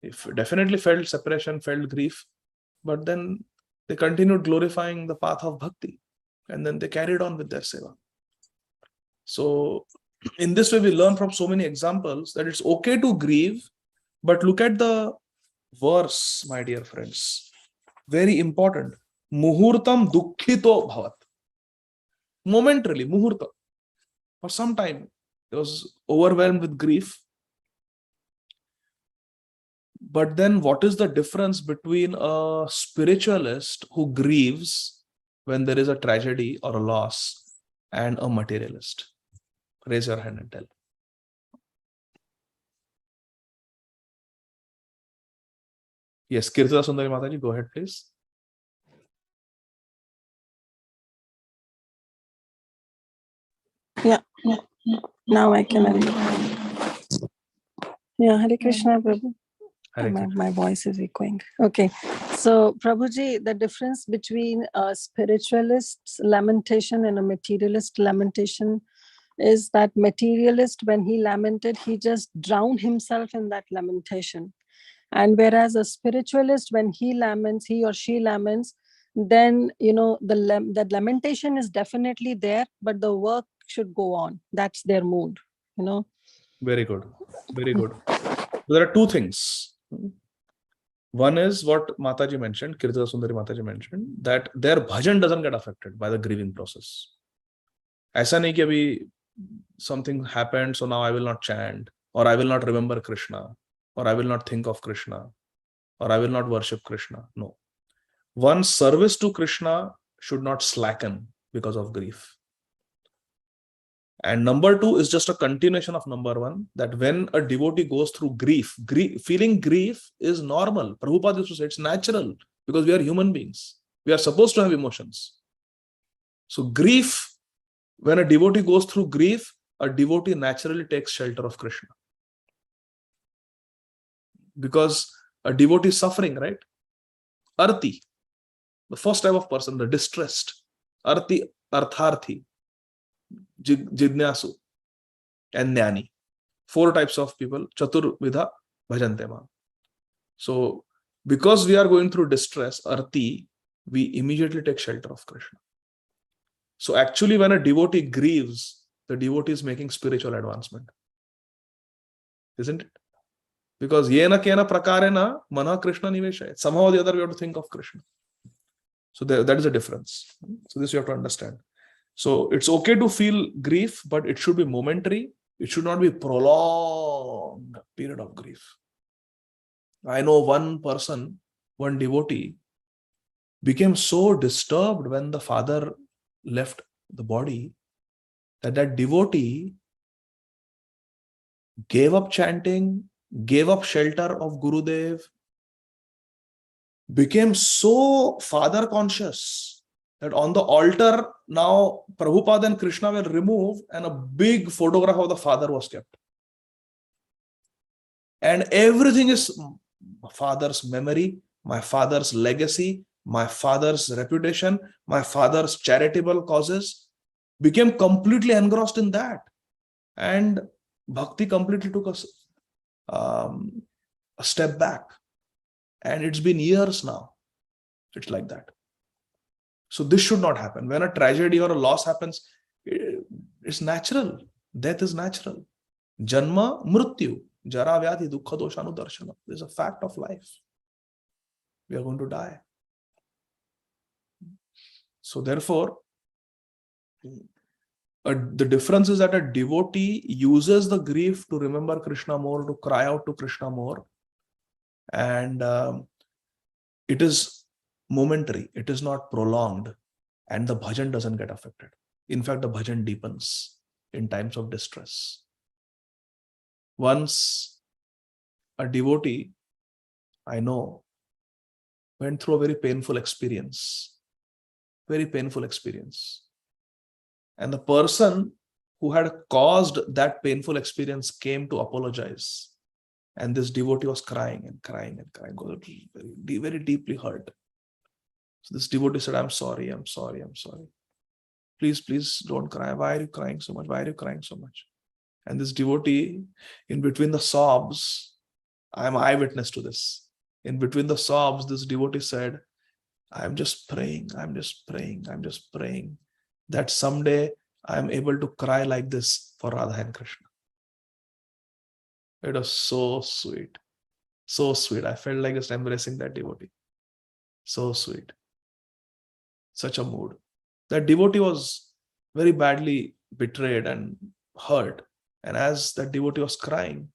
He definitely felt separation, felt grief, but then they continued glorifying the path of bhakti, and then they carried on with their seva. So in this way, we learn from so many examples that it's okay to grieve, but look at the verse, my dear friends. Very important. Muhurtam dukkhito bhavat. Momentarily, muhurta. For some time, he was overwhelmed with grief. But then what is the difference between a spiritualist who grieves when there is a tragedy or a loss and a materialist? Raise your hand and tell. Yes, Kirtana Sundari Mataji, go ahead, please. Yeah. Now I can unmute. Yeah, Hare Krishna, Prabhu. My voice is echoing. Okay. So, Prabhuji, the difference between a spiritualist's lamentation and a materialist lamentation is that materialist, when he lamented, he just drowned himself in that lamentation. And whereas a spiritualist, when he laments, he or she laments, then, the lamentation is definitely there, but the work should go on. That's their mood, Very good. Very good. There are two things. One is what Mataji mentioned, Kirtana Sundari Mataji mentioned, that their bhajan doesn't get affected by the grieving process. Aisa nahi ki abhi something happened, so now I will not chant, or I will not remember Krishna, or I will not think of Krishna, or I will not worship Krishna. No. One's service to Krishna should not slacken because of grief. And number two is just a continuation of number one, that when a devotee goes through grief, feeling grief is normal. Prabhupada used to say it's natural because we are human beings. We are supposed to have emotions. So grief, when a devotee goes through grief, a devotee naturally takes shelter of Krishna. Because a devotee is suffering, right? Arti, the first type of person, the distressed. Arti, Artharthi, Jidnyasu, and Jnani. 4 types of people. Chaturvidha bhajante ma. So, because we are going through distress, Arti, we immediately take shelter of Krishna. So actually, when a devotee grieves, the devotee is making spiritual advancement. Isn't it? Because yena kena prakarena mana Krishna niveshaya. Somehow or the other we have to think of Krishna. So that is a difference. So this you have to understand. So it's okay to feel grief, but it should be momentary. It should not be prolonged period of grief. I know one person, one devotee, became so disturbed when the father left the body that devotee gave up chanting, gave up shelter of Gurudev, became so father conscious that on the altar now Prabhupada and Krishna were removed and a big photograph of the father was kept. And everything is my father's memory, my father's legacy, my father's reputation, my father's charitable causes, became completely engrossed in that. And Bhakti completely took a step back. And it's been years now. It's like that. So this should not happen. When a tragedy or a loss happens, it's natural. Death is natural. Janma, mrityu, jara vyadhi, dukkha doshanu darshana. This is a fact of life. We are going to die. So therefore, the difference is that a devotee uses the grief to remember Krishna more, to cry out to Krishna more. And it is momentary. It is not prolonged. And the bhajan doesn't get affected. In fact, the bhajan deepens in times of distress. Once a devotee, I know, went through a very painful experience. Very painful experience. And the person who had caused that painful experience came to apologize. And this devotee was crying and crying and crying, very, very deeply hurt. So this devotee said, I'm sorry, I'm sorry, I'm sorry. Please, please don't cry. Why are you crying so much? Why are you crying so much? And this devotee, in between the sobs, I'm eyewitness to this. In between the sobs, this devotee said, I'm just praying, I'm just praying, I'm just praying that someday I'm able to cry like this for Radha and Krishna. It was so sweet. So sweet. I felt like just embracing that devotee. So sweet. Such a mood. That devotee was very badly betrayed and hurt. And as that devotee was crying,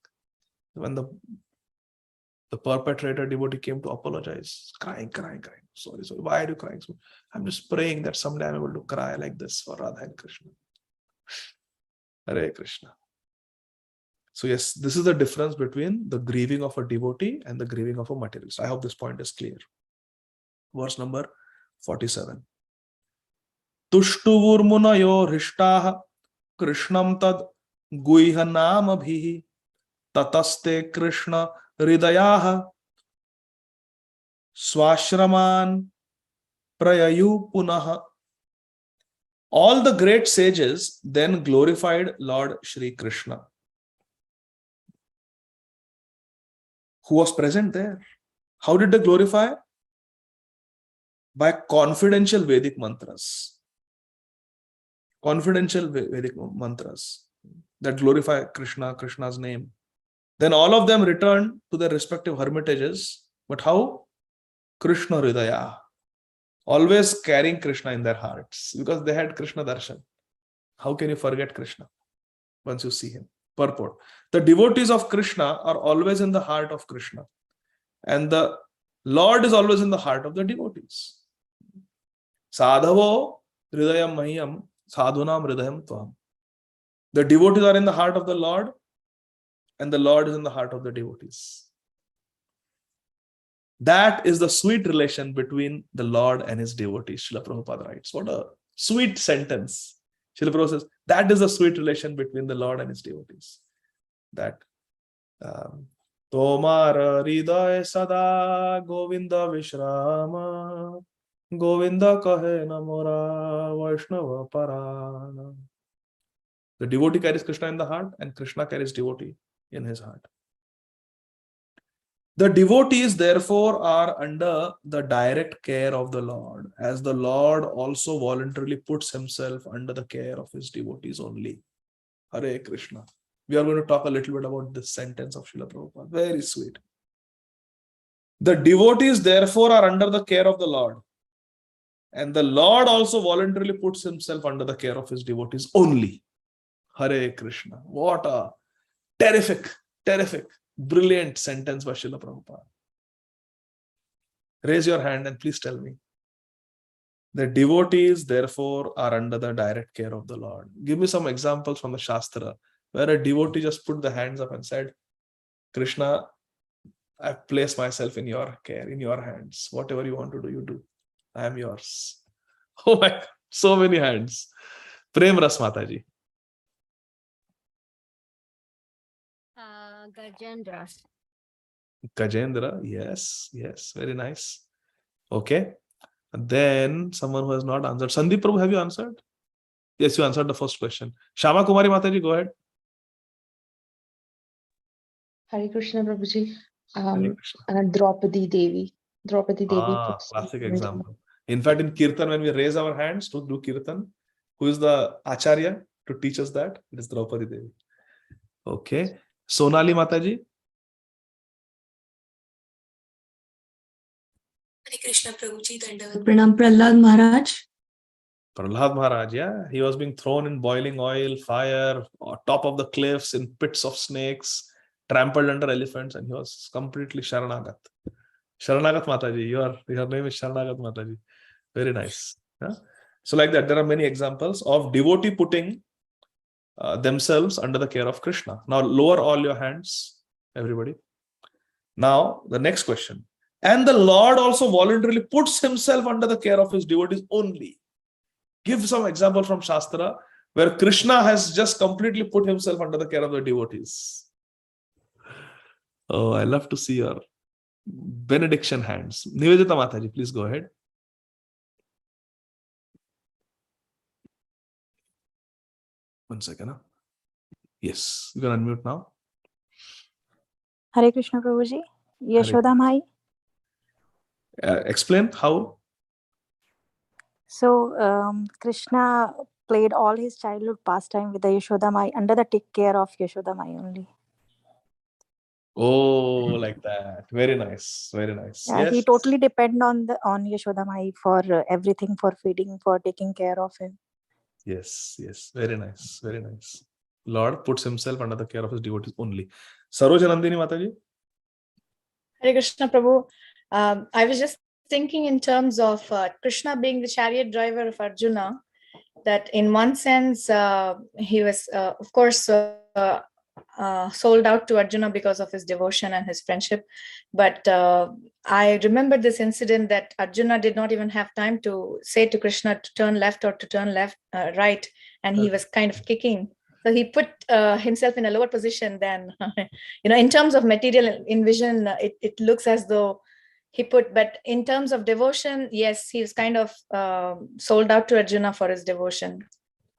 when the perpetrator devotee came to apologize, crying. Sorry. Why are you crying? So I'm just praying that someday I'm able to cry like this for Radha and Krishna. Hare Krishna. So yes, this is the difference between the grieving of a devotee and the grieving of a materialist. I hope this point is clear. Verse number 47. Tushtuvurmunayo rishtaha krishnam tad guihanamabhihi tataste krishna hridayaha swashraman prayayu punaha. All the great sages then glorified Lord Shri Krishna, who was present there. How did they glorify? By confidential Vedic mantras. Confidential Vedic mantras that glorify Krishna, Krishna's name. Then all of them returned to their respective hermitages. But how? Krishna Hridaya. Always carrying Krishna in their hearts because they had Krishna darshan. How can you forget Krishna once you see him? Purport. The devotees of Krishna are always in the heart of Krishna. And the Lord is always in the heart of the devotees. Sadhavo hridayam mahyam sadhunam hridayam tvaham. The devotees are in the heart of the Lord and the Lord is in the heart of the devotees. That is the sweet relation between the Lord and his devotees, Srila Prabhupada writes. What a sweet sentence. Srila Prabhupada says, That is a sweet relation between the Lord and his devotees. That Tomar Hriday Sada Govinda Vishrama Govinda Kahe Namora Vaishnava Parana. The devotee carries Krishna in the heart and Krishna carries devotee in his heart. The devotees therefore are under the direct care of the Lord, as the Lord also voluntarily puts himself under the care of his devotees only. Hare Krishna. We are going to talk a little bit about this sentence of Srila Prabhupada. Very sweet. The devotees therefore are under the care of the Lord, and the Lord also voluntarily puts himself under the care of his devotees only. Hare Krishna. What a terrific, brilliant sentence by Srila Prabhupada. Raise your hand and please tell me. The devotees therefore are under the direct care of the Lord. Give me some examples from the Shastra where a devotee just put the hands up and said, Krishna, I place myself in your care, in your hands. Whatever you want to do, you do. I am yours. Oh my God, so many hands. Prem Ras Mataji. Gajendra, yes, very nice. Okay. And then someone who has not answered. Sandeep Prabhu, have you answered? Yes, you answered the first question. Shama Kumari Mataji, go ahead. Hare Krishna Prabhuji. Hare Krishna. And Draupadi Devi. Classic example. In fact, in Kirtan, when we raise our hands to do Kirtan, who is the Acharya to teach us that? It is Draupadi Devi. Okay. Sonali Mataji. Hare Krishna Prabhuji. Pranam Prahlad Maharaj. Prahlad Maharaj, yeah. He was being thrown in boiling oil, fire, on top of the cliffs, in pits of snakes, trampled under elephants, and he was completely Sharanagat. Sharanagat Mataji, your name is Sharanagat Mataji. Very nice. Yeah? So like that, there are many examples of devotee putting themselves under the care of Krishna. Now lower all your hands, everybody. Now the next question. And the Lord also voluntarily puts himself under the care of his devotees only. Give some example from Shastra where Krishna has just completely put himself under the care of the devotees. Oh, I love to see your benediction hands. Nivedita Mataji, please go ahead. One second. Huh? Yes, you can unmute now. Hare Krishna Prabhuji. Yashoda Mai. Explain how. So Krishna played all his childhood pastime with the Yashoda Mai under the take care of Yashoda Mai only. Oh, like that. Very nice. Very nice. Yeah, yes. He totally depend on Yashoda Mai for everything, for feeding, for taking care of him. Yes. Very nice. Very nice. Lord puts himself under the care of his devotees only. Sarojanandini Mataji. Hare Krishna Prabhu. I was just thinking in terms of Krishna being the chariot driver of Arjuna, that in one sense he was of course sold out to Arjuna because of his devotion and his friendship. But I remember this incident that Arjuna did not even have time to say to Krishna to turn left or to turn right, and he was kind of kicking. So he put himself in a lower position than, in terms of material envision, it looks as though he put, but in terms of devotion, yes, he's kind of sold out to Arjuna for his devotion.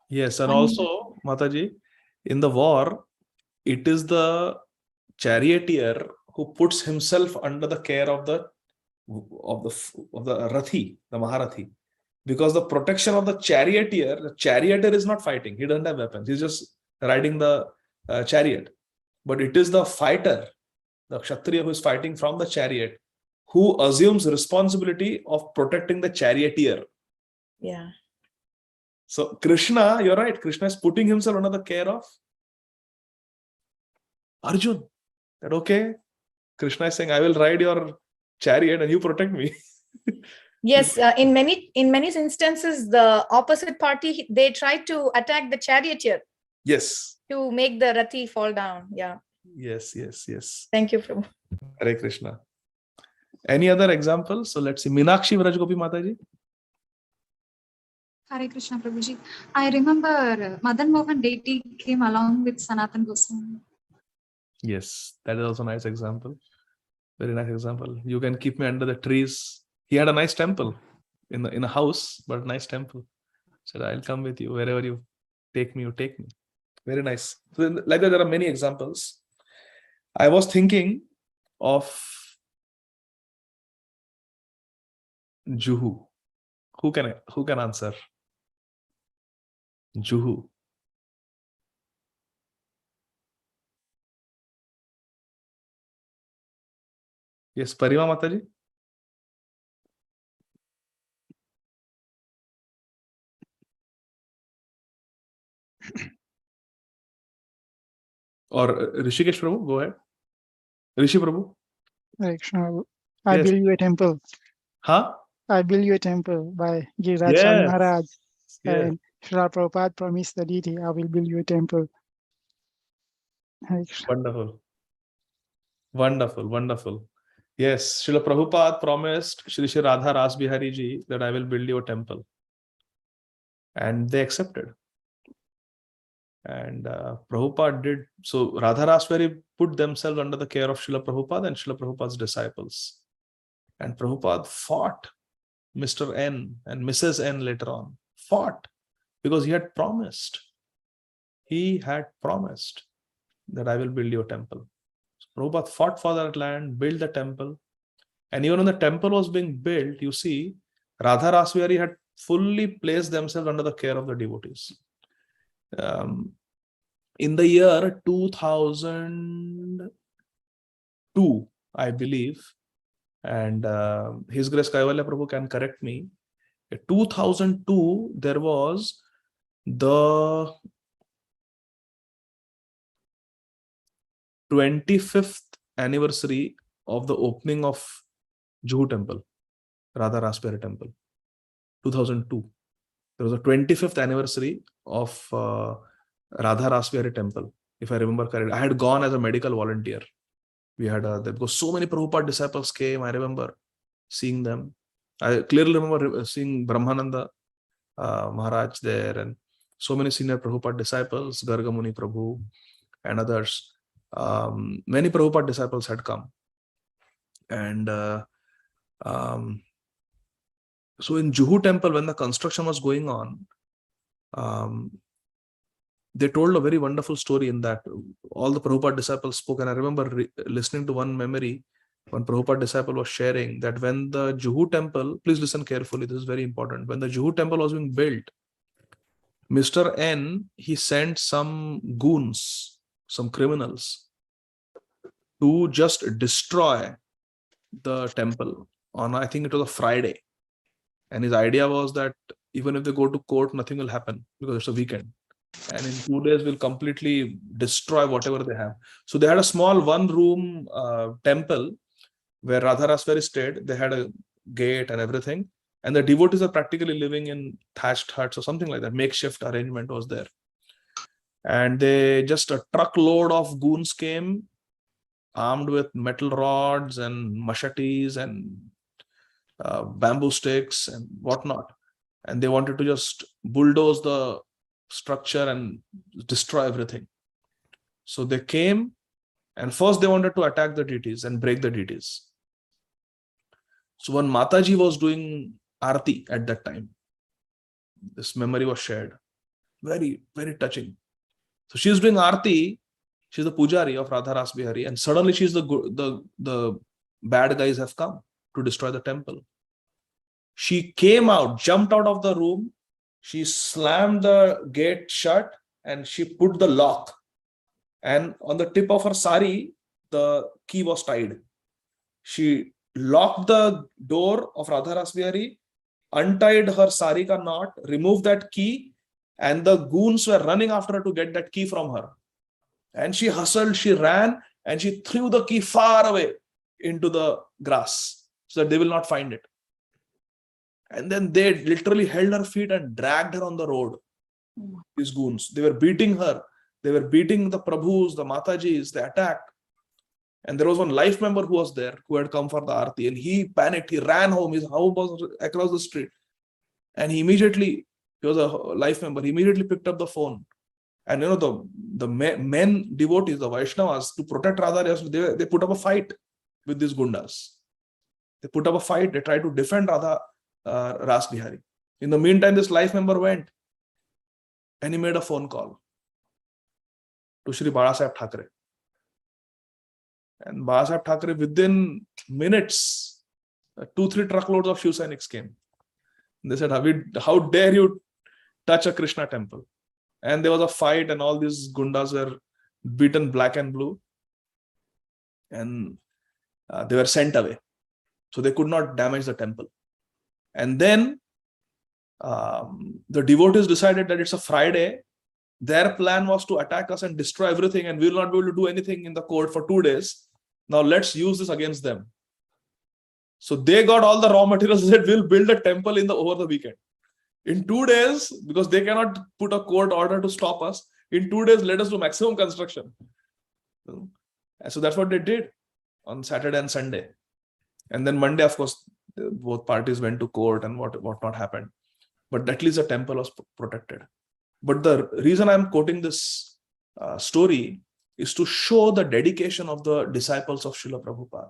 Yes, and also, Mataji, in the war, it is the charioteer who puts himself under the care of the Rathi, the Maharathi. Because the protection of the charioteer is not fighting. He doesn't have weapons. He's just riding the chariot. But it is the fighter, the Kshatriya who is fighting from the chariot, who assumes responsibility of protecting the charioteer. Yeah. So Krishna, you're right. Krishna is putting himself under the care of Arjun. That okay? Krishna is saying, I will ride your chariot and you protect me. Yes, in many instances, the opposite party, they try to attack the charioteer. Yes. To make the Rathi fall down. Yeah. Yes. Thank you, Prabhu. Hare Krishna. Any other examples? So let's see. Meenakshi Vrajgopi Mataji. Hare Krishna Prabhuji. I remember Madan Mohan deity came along with Sanatan Goswami. Yes, that is also a nice example. Very nice example. You can keep me under the trees. He had a nice temple in a house, but a nice temple. Said, I'll come with you wherever you take me, you take me. Very nice. So like that, there are many examples. I was thinking of Juhu. Who can answer? Juhu. Yes, Parima Mataji. Or Rishikesh Prabhu, go ahead. Rishi Prabhu. Hare Krishna Prabhu. I Yes. build you a temple. Huh? I build you a temple by Giriraj Yes. Maharaj. Yes. And Srila Prabhupada promised the deity, I will build you a temple. Hare Krishna. Wonderful. Wonderful, wonderful. Yes, Srila Prabhupada promised Shri Shri Radha Ras Bihari Ji that I will build you a temple. And they accepted. And Prabhupada did. So Radha Ras Bihari put themselves under the care of Srila Prabhupada and Srila Prabhupada's disciples. And Prabhupada fought Mr. N and Mrs. N later on. Fought because he had promised. He had promised that I will build you a temple. Prabhupada fought for that land, built the temple. And even when the temple was being built, you see, Radha Ras Bihari had fully placed themselves under the care of the devotees. In the year 2002, I believe, and His Grace Kaivalya Prabhu can correct me, in 2002, there was the 25th anniversary of the opening of Juhu temple, Radha Ras Bihari temple, 2002. There was a 25th anniversary of Radha Ras Bihari temple, if I remember correctly. I had gone as a medical volunteer. We had because so many Prabhupada disciples came. I remember seeing them. I clearly remember seeing Brahmananda Maharaj there, and so many senior Prabhupada disciples, Garga Muni Prabhu and others. Many Prabhupada disciples had come. And so in Juhu temple, when the construction was going on, they told a very wonderful story in that all the Prabhupada disciples spoke. And I remember listening to one memory, one Prabhupada disciple was sharing that when the Juhu temple, please listen carefully, this is very important. When the Juhu temple was being built, Mr. N, he sent some goons, some criminals, to just destroy the temple on, I think it was a Friday. And his idea was that even if they go to court, nothing will happen because it's a weekend. And in 2 days, we'll completely destroy whatever they have. So they had a small one-room temple where Radha Ras Bihari stayed. They had a gate and everything. And the devotees are practically living in thatched huts or something like that. Makeshift arrangement was there. And they just a truckload of goons came, armed with metal rods and machetes and bamboo sticks and whatnot. And they wanted to just bulldoze the structure and destroy everything. So they came, and first they wanted to attack the deities and break the deities. So when Mataji was doing Aarti at that time, this memory was shared. Very, very touching. So she's doing Aarti. She's the pujari of Radha Ras Bihari, and suddenly she's the bad guys have come to destroy the temple. She came out, jumped out of the room. She slammed the gate shut and she put the lock. And on the tip of her sari, the key was tied. She locked the door of Radha Ras Bihari, untied her sari ka knot, removed that key, and the goons were running after her to get that key from her. And she hustled, she ran, and she threw the key far away into the grass so that they will not find it. And then they literally held her feet and dragged her on the road. These goons, they were beating her. They were beating the Prabhus, the Matajis, they attacked. And there was one life member who was there, who had come for the Aarti, and he panicked. He ran home. His house was across the street. And he immediately He was a life member. He immediately picked up the phone. And the men devotees, the Vaishnavas, to protect Radha, they put up a fight with these gundas. They put up a fight. They tried to defend Radha Ras Bihari. In the meantime, this life member went and he made a phone call to Shri Balasaheb Thackeray. And Balasaheb Thackeray, within minutes, 2-3 truckloads of Shiv Sainiks came. And they said, how dare you touch a Krishna temple? And there was a fight and all these gundas were beaten black and blue. And they were sent away. So they could not damage the temple. And then the devotees decided that it's a Friday. Their plan was to attack us and destroy everything, and we will not be able to do anything in the court for 2 days. Now let's use this against them. So they got all the raw materials that we'll build a temple over the weekend. In 2 days, because they cannot put a court order to stop us, in 2 days, let us do maximum construction. So that's what they did on Saturday and Sunday. And then Monday, of course, both parties went to court and what not happened. But at least the temple was protected. But the reason I'm quoting this story is to show the dedication of the disciples of Srila Prabhupada.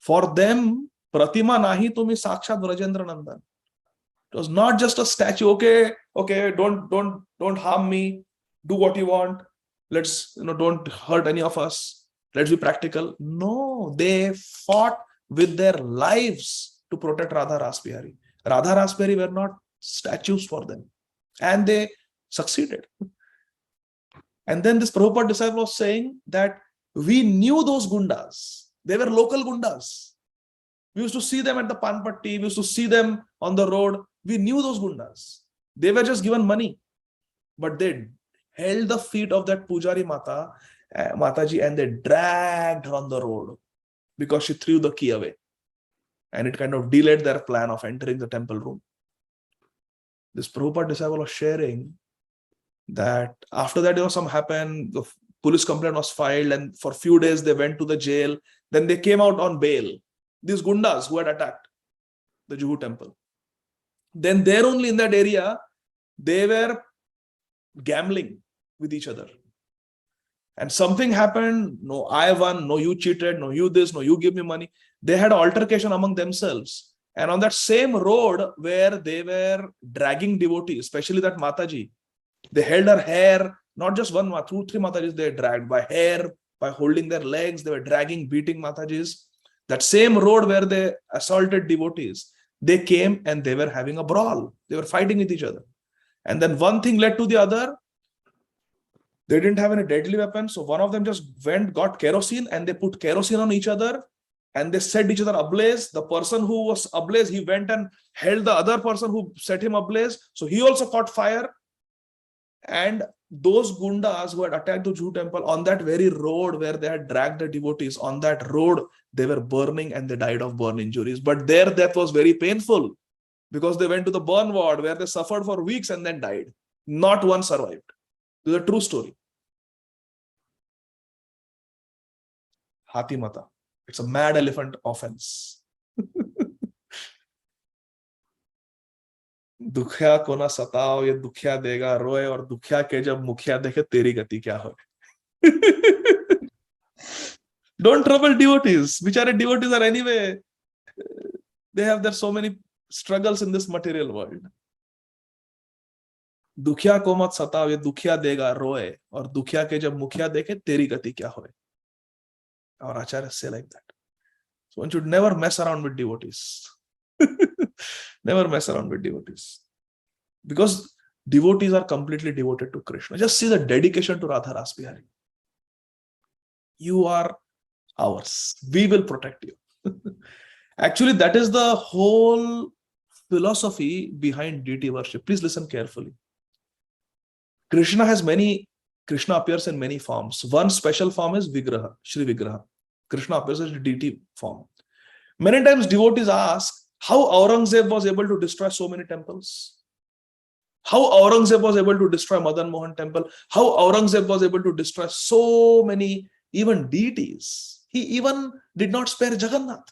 For them, Pratima nahi tumi sakshat Vrajendra Nandan. It was not just a statue. Okay, don't harm me. Do what you want. Let's, don't hurt any of us. Let's be practical. No, they fought with their lives to protect Radha Ras Bihari. Radha Ras Bihari were not statues for them. And they succeeded. And then this Prabhupada disciple was saying that we knew those gundas. They were local gundas. We used to see them at the Panpatti. We used to see them on the road. We knew those gundas. They were just given money. But they held the feet of that Pujari Mataji, and they dragged her on the road because she threw the key away. And it kind of delayed their plan of entering the temple room. This Prabhupada disciple was sharing that after that, some happened, the police complaint was filed, and for a few days they went to the jail. Then they came out on bail. These gundas who had attacked the Juhu temple. Then there only in that area, they were gambling with each other. And something happened. No, I won. No, you cheated. No, you this. No, you give me money. They had altercation among themselves. And on that same road where they were dragging devotees, especially that Mataji, they held her hair, not just one, 2-3 Matajis they dragged by hair, by holding their legs. They were dragging, beating Matajis. That same road where they assaulted devotees, they came and they were having a brawl. They were fighting with each other. And then one thing led to the other. They didn't have any deadly weapons. So one of them just got kerosene, and they put kerosene on each other and they set each other ablaze. The person who was ablaze, he went and held the other person who set him ablaze. So he also caught fire. And those gundas who had attacked the Juhu temple on that very road where they had dragged the devotees, on that road, they were burning and they died of burn injuries. But their death was very painful because they went to the burn ward where they suffered for weeks and then died. Not one survived. This is a true story. Hathi Mata. It's a mad elephant offense. दुखिया को ना सताओ, ये दुखिया देगा रोए, और दुखिया के जब मुखिया देखे तेरी गति क्या हो. Don't trouble devotees. Bichare devotees are anyway, they have their so many struggles in this material world. दुखिया को मत सताओ, ये दुखिया देगा रोए, और दुखिया के जब मुखिया देखे तेरी गति क्या होए. Our acharyas say like that. So one should never mess around with devotees. Never mess around with devotees. Because devotees are completely devoted to Krishna. Just see the dedication to Radha Ras Bihari. You are ours. We will protect you. Actually, that is the whole philosophy behind deity worship. Please listen carefully. Krishna appears in many forms. One special form is Vigraha, Shri Vigraha. Krishna appears as a deity form. Many times devotees ask how Aurangzeb was able to destroy so many temples. How Aurangzeb was able to destroy Madan Mohan temple. How Aurangzeb was able to destroy so many even deities. He even did not spare Jagannath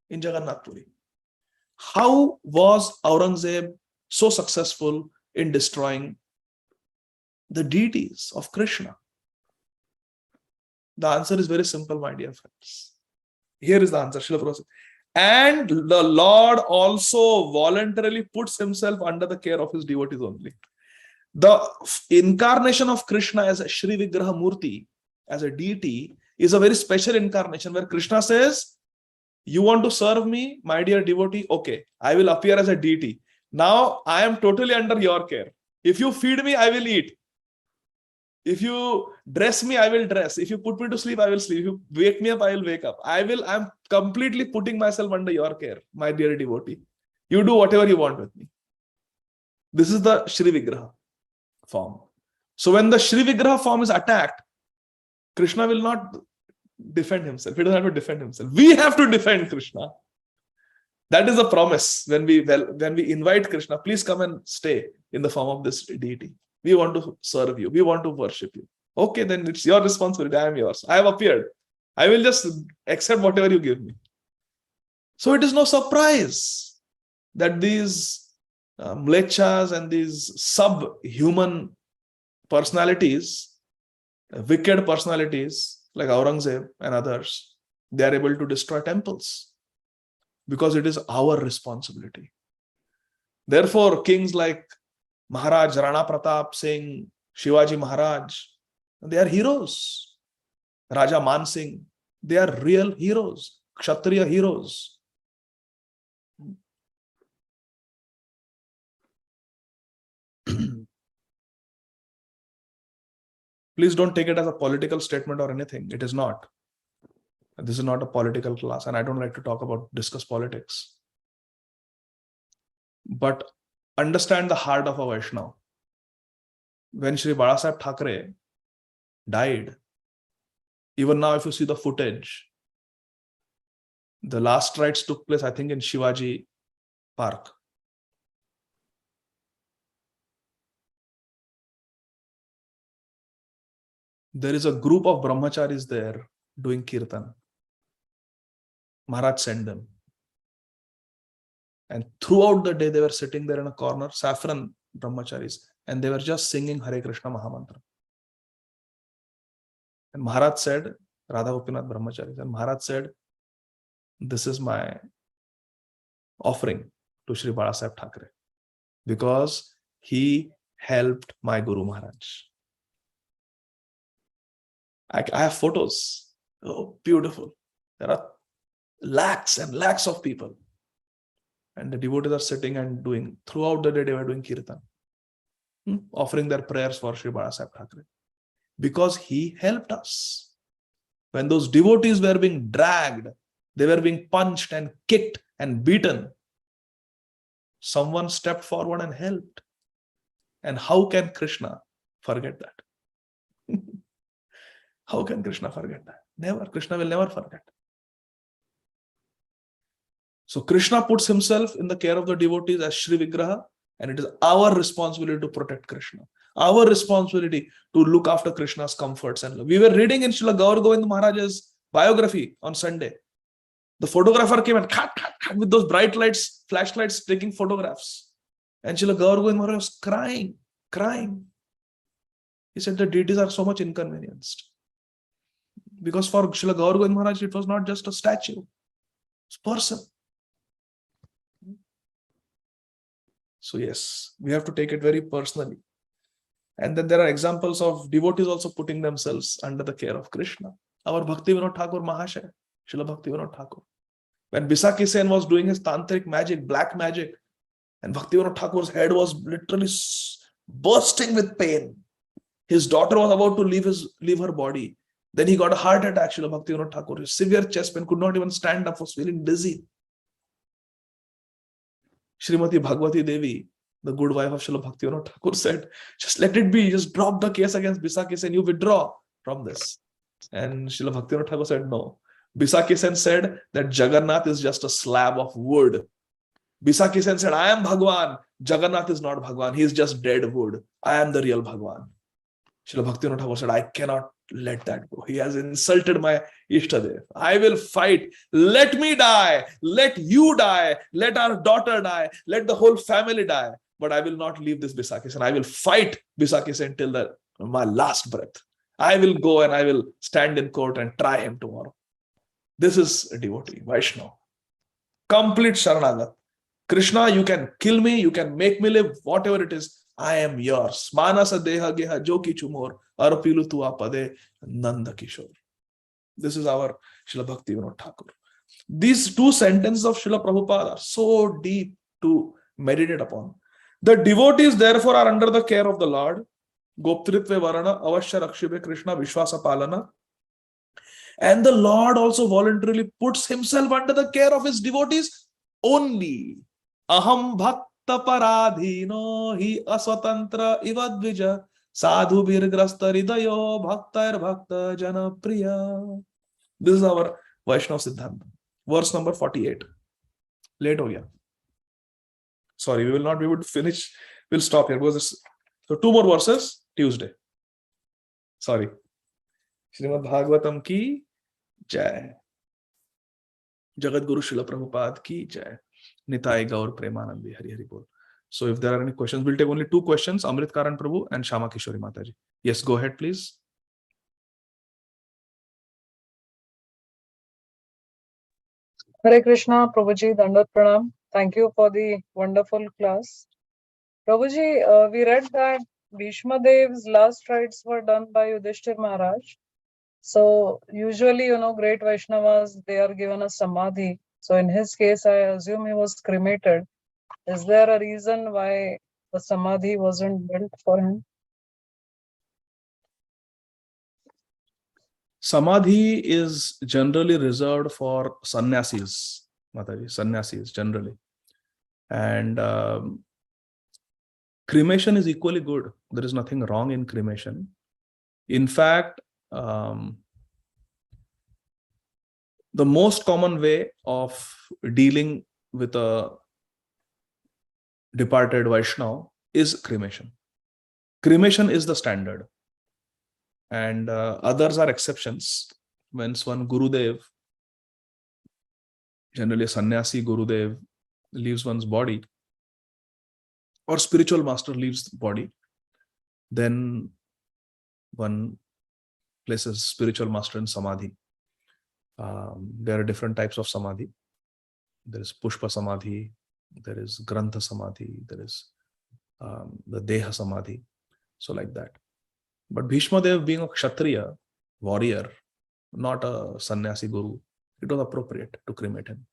in Jagannath Puri. How was Aurangzeb so successful in destroying the deities of Krishna? The answer is very simple, my dear friends. Here is the answer, Srila Prabhupada said, and the Lord also voluntarily puts himself under the care of his devotees only. The incarnation of Krishna as a Shri Vigraha Murti, as a deity, is a very special incarnation where Krishna says, you want to serve me, my dear devotee? Okay, I will appear as a deity. Now I am totally under your care. If you feed me, I will eat. If you dress me, I will dress. If you put me to sleep, I will sleep. If you wake me up, I will wake up. I'm completely putting myself under your care, my dear devotee. You do whatever you want with me. This is the Shri Vigraha form. So when the Shri Vigraha form is attacked, Krishna will not defend himself. He doesn't have to defend himself. We have to defend Krishna. That is the promise when we invite Krishna, please come and stay in the form of this deity. We want to serve you. We want to worship you. Okay, then it's your responsibility. I am yours. I have appeared. I will just accept whatever you give me. So it is no surprise that these mlechas and these subhuman personalities, wicked personalities like Aurangzeb and others, they are able to destroy temples because it is our responsibility. Therefore, kings like Maharaj Rana Pratap Singh, Shivaji Maharaj, they are heroes. Raja Man Singh, they are real heroes, Kshatriya heroes. Please don't take it as a political statement or anything. It is not. This is not a political class, and I don't like to discuss politics. But understand the heart of a Vaishnava. When Sri Balasaheb Thackeray died, even now if you see the footage, the last rites took place, I think, in Shivaji Park. There is a group of brahmacharis there doing kirtan. Maharaj sent them. And throughout the day, they were sitting there in a corner, saffron brahmacharis, and they were just singing Hare Krishna Mahamantra. And Maharaj said, Radha Gopinath brahmacharis, and Maharaj said, this is my offering to Sri Balasaheb Thackeray because he helped my Guru Maharaj. I have photos. Oh, beautiful. There are lakhs and lakhs of people. And the devotees are sitting and doing, throughout the day, they were doing kirtan, offering their prayers for Sri Balasaheb Thackeray. Because he helped us. When those devotees were being dragged, they were being punched and kicked and beaten, someone stepped forward and helped. And how can Krishna forget that? How can Krishna forget that? Never. Krishna will never forget. So Krishna puts himself in the care of the devotees as Shri Vigraha, and it is our responsibility to protect Krishna. Our responsibility to look after Krishna's comforts. And we were reading in Srila Gaur Govind Maharaj's biography on Sunday. The photographer came and with those bright lights, flashlights, taking photographs. And Srila Gaur Govind Maharaj was crying. He said the deities are so much inconvenienced. Because for Srila Gaur Govind Maharaj, it was not just a statue. It's a person. So yes, we have to take it very personally. And then there are examples of devotees also putting themselves under the care of Krishna. Our Bhakti Vinod Thakur Mahashaya, Srila Bhakti Vinod Thakur. When Bisaki Sen was doing his tantric magic, black magic, and Bhakti Vinod Thakur's head was literally bursting with pain. His daughter was about to leave her body. Then he got a heart attack, Srila Bhakti Vinod Thakur. His severe chest pain, could not even stand up, was feeling dizzy. Srimati Bhagwati Devi, the good wife of Srila Bhakti Vinod Thakur, said, just let it be, just drop the case against Bisaki Sen, you withdraw from this. And Srila Bhakti Vinod Thakur said, no. Bisaki Sen said that Jagannath is just a slab of wood. Bisaki Sen said, I am Bhagwan. Jagannath is not Bhagwan. He is just dead wood. I am the real Bhagwan. Srila Bhakti Vinod Thakur said, I cannot let that go. He has insulted my Ishtadev. I will fight. Let me die. Let you die. Let our daughter die. Let the whole family die. but I will not leave this Bisakhi Sen. I will fight Bisakhi Sen till my last breath. I will go and I will stand in court and try him tomorrow. This is a devotee, Vaishnava. Complete Sharanagat. Krishna, you can kill me, you can make me live, whatever it is, I am yours. Manasa deha geha jo kichu mor, arpilu tu apade Nanda Kishore. This is our Srila Bhakti Vinod Thakur. These two sentences of Srila Prabhupada are so deep to meditate upon. The devotees therefore are under the care of the Lord. Goptritve Varana, Avashya Rakshibe Krishna, Vishwasa Palana. And the Lord also voluntarily puts himself under the care of his devotees only. Aham bhakta paradhino hi aswatantra ivadvija sadhu virgrasta ridayo bhaktair bhakta jana priya. This is our Vaishnava Siddhanta. Verse number 48. Late ho gaya. Sorry, we will not be able to finish. We'll stop here. So 2 more verses, Tuesday. Sorry. Śrīmad Bhāgavatam ki jai. Jagat Guru Srila Prabhupada ki jai. Nitai Gaur Premanandi Hari Hari Bol. So if there are any questions, we'll take only 2 questions, Amrit Karan Prabhu and Shama Kishori Mataji. Yes, go ahead, please. Hare Krishna, Prabhuji, Dandat Pranam. Thank you for the wonderful class. Prabhuji, we read that Bhishma Dev's last rites were done by Yudhishthir Maharaj. So usually, great Vaishnavas, they are given a samadhi. So in his case, I assume he was cremated. Is there a reason why the samadhi wasn't built for him? Samadhi is generally reserved for sannyasis, Mataji, sannyasis generally. And cremation is equally good. There is nothing wrong in cremation. In fact, the most common way of dealing with a departed Vaishnava is cremation. Cremation is the standard. And others are exceptions. When one Gurudev, generally a sannyasi Gurudev, leaves one's body, or spiritual master leaves the body, then one places spiritual master in samadhi. There are different types of samadhi. There is Pushpa Samadhi, there is Grantha Samadhi, there is the Deha Samadhi. So like that. But Bhishma Dev, being a Kshatriya, warrior, not a sannyasi guru, it was appropriate to cremate him.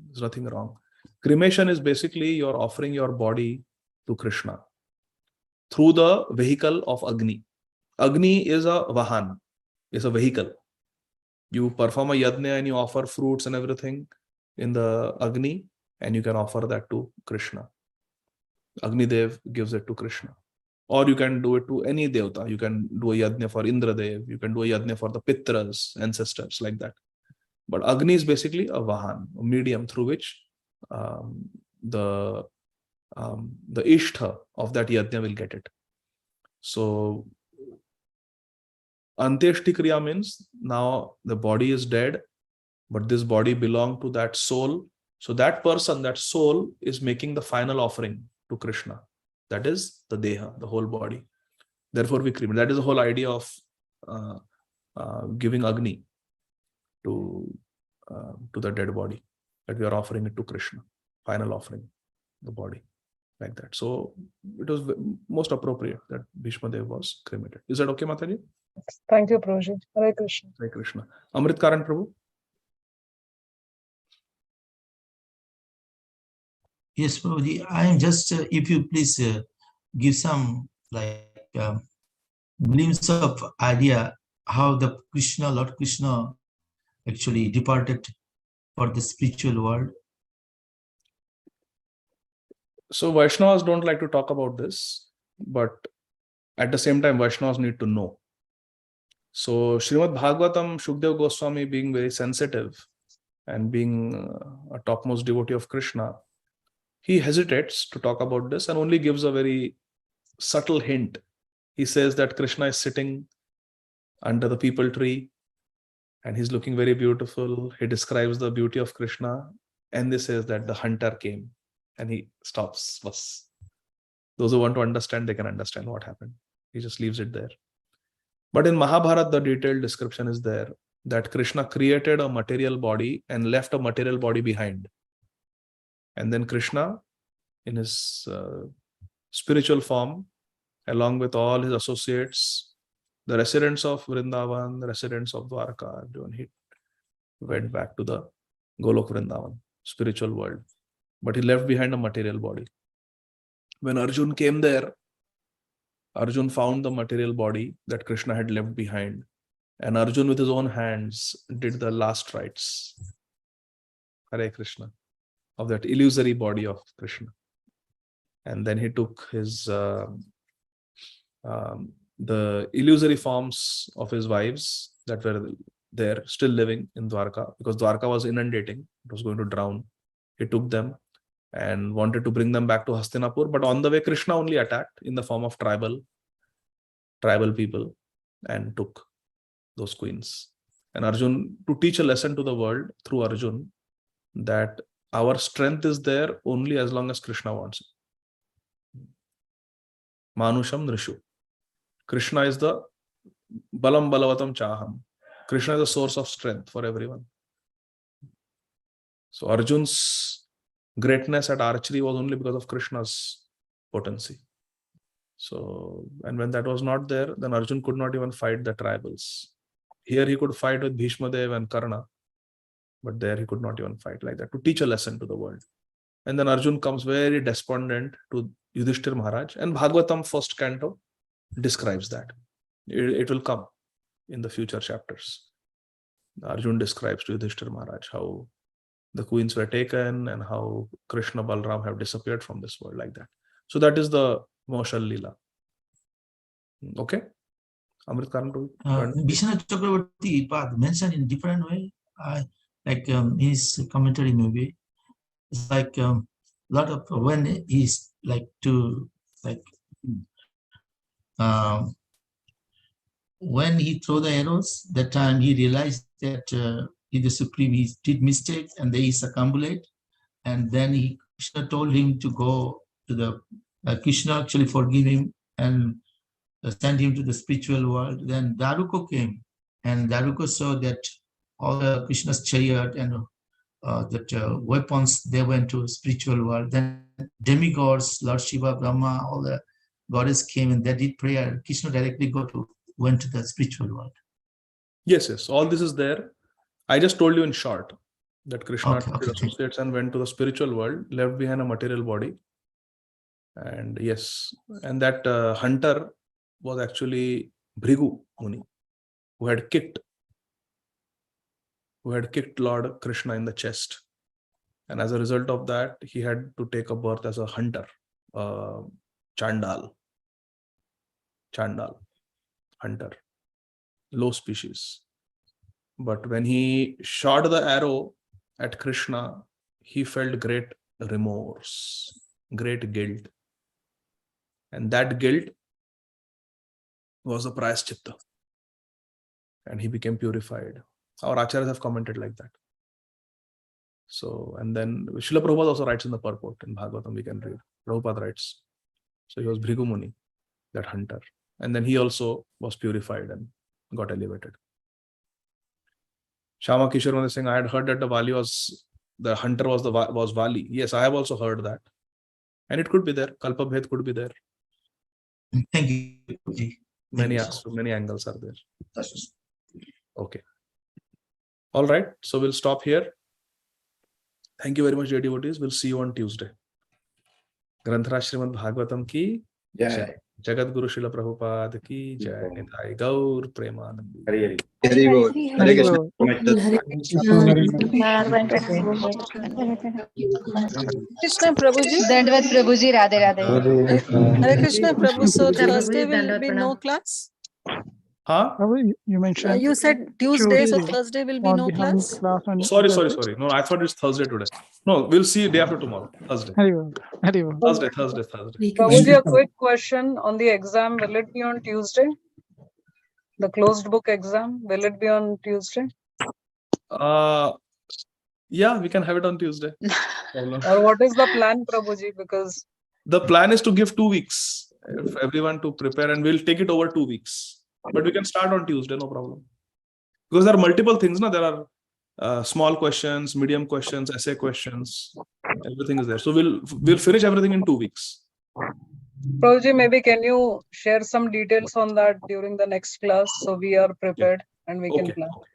There's nothing wrong. Cremation is basically you're offering your body to Krishna through the vehicle of Agni. Agni is a vahan, is a vehicle. You perform a yajna and you offer fruits and everything in the Agni, and you can offer that to Krishna. Agni Dev gives it to Krishna. Or you can do it to any devata. You can do a yajna for Indra Dev. You can do a yajna for the Pitras, ancestors, like that. But Agni is basically a vahan, a medium through which the ishtha of that yajna will get it. So Antyeshti Kriya means now the body is dead, but this body belongs to that soul. So that person, that soul, is making the final offering to Krishna. That is the Deha, the whole body. Therefore we cremate. That is the whole idea of giving Agni to the dead body, that we are offering it to Krishna. Final offering, the body, like that. So it was most appropriate that Bhishma Dev was cremated. Is that okay, Mataji? Thank you, Prabhuji. Hare Krishna. Hare Krishna. Amrit Karan Prabhu. Yes, Prabhuji. I am just, if you please give some glimpse of idea how the Lord Krishna actually departed for the spiritual world. So Vaishnavas don't like to talk about this, but at the same time, Vaishnavas need to know. So Śrīmad Bhāgavatam, Shukdev Goswami, being very sensitive and being a topmost devotee of Krishna, he hesitates to talk about this and only gives a very subtle hint. He says that Krishna is sitting under the peepal tree and he's looking very beautiful. He describes the beauty of Krishna, and he says that the hunter came, and he stops. Those who want to understand, they can understand what happened. He just leaves it there. But in Mahabharata, the detailed description is there that Krishna created a material body and left a material body behind. And then Krishna, in his spiritual form, along with all his associates, the residents of Vrindavan, the residents of Dwarka, everyone, he went back to the Golok Vrindavan, spiritual world. But he left behind a material body. When Arjun came there, Arjun found the material body that Krishna had left behind. And Arjun with his own hands did the last rites, Hare Krishna, of that illusory body of Krishna. And then he took his the illusory forms of his wives that were there, still living in Dwarka, because Dwarka was inundating, it was going to drown. He took them and wanted to bring them back to Hastinapur, but on the way Krishna only attacked in the form of tribal people and took those queens. And Arjun, to teach a lesson to the world through Arjun, that our strength is there only as long as Krishna wants it. Manusham Nrishu. Krishna is the Balam Balavatam Chaham. Krishna is the source of strength for everyone. So Arjun's greatness at archery was only because of Krishna's potency. So, and when that was not there, then Arjun could not even fight the tribals. Here he could fight with Bhishma Dev and Karna, but there he could not even fight like that, to teach a lesson to the world. And then Arjun comes very despondent to Yudhishthir Maharaj, and Bhagavatam first canto describes that. It will come in the future chapters. Arjun describes to Yudhishthir Maharaj how the queens were taken and how Krishna Balram have disappeared from this world, like that. So that is the Moshal Leela. Okay? Amrit Karan. Vishwanath Chakravarti mentioned in different way, like his commentary maybe. It's like lot of when he's like to like when he threw the arrows, that time he realized that he the supreme, he did mistake and then he succumbed, and then Krishna told him to go to the Krishna actually forgive him and send him to the spiritual world. Then Daruka came, and Daruka saw that all the Krishna's chariot and weapons, they went to spiritual world. Then demigods, Lord Shiva, Brahma, all the goddess came and they did prayer. Krishna directly went to the spiritual world. Yes, all this is there. I just told you in short that Krishna took his associates and went to the spiritual world, left behind a material body. And yes, and that hunter was actually Bhrigu Muni, who had kicked Lord Krishna in the chest. And as a result of that, he had to take a birth as a hunter, Chandal, hunter, low species. But when he shot the arrow at Krishna, he felt great remorse, great guilt. And that guilt was a prayaschitta. And he became purified. Our acharyas have commented like that. So, and then Srila Prabhupada also writes in the purport in Bhagavatam, we can read. Prabhupada writes. So he was Bhrigu Muni, that hunter. And then he also was purified and got elevated. Shama Kishore was saying, I had heard that the hunter was Vali. Yes, I have also heard that. And it could be there. Kalpabhed could be there. Thank you. Many angles are there. Okay. All right. So we'll stop here. Thank you very much, dear devotees. We'll see you on Tuesday. Granthara Śrīmad Bhāgavatam ki jai. Jagat Guru Srila Prabhupada ki jai. Nitai Gaur Premanandi. Hare Krishna Prabhuji. Dandavat Prabhuji, Radhe Radhe. Hare Krishna Prabhu. So Thursday will be no class? Huh? You mentioned. You said Tuesday, so Thursday will be no class? Sorry. No, I thought it's Thursday today. No, we'll see day after tomorrow. Thursday. Thursday. Prabhuji, a quick question on the exam. Will it be on Tuesday? The closed book exam, will it be on Tuesday? Yeah, we can have it on Tuesday. Or what is the plan, Prabhuji? Because The plan is to give 2 weeks if everyone to prepare, and we'll take it over 2 weeks. But we can start on Tuesday, no problem. Because there are multiple things. No? There are small questions, medium questions, essay questions. Everything is there. So we'll finish everything in 2 weeks. Prabhuji, maybe can you share some details on that during the next class so we are prepared and we can plan? Okay.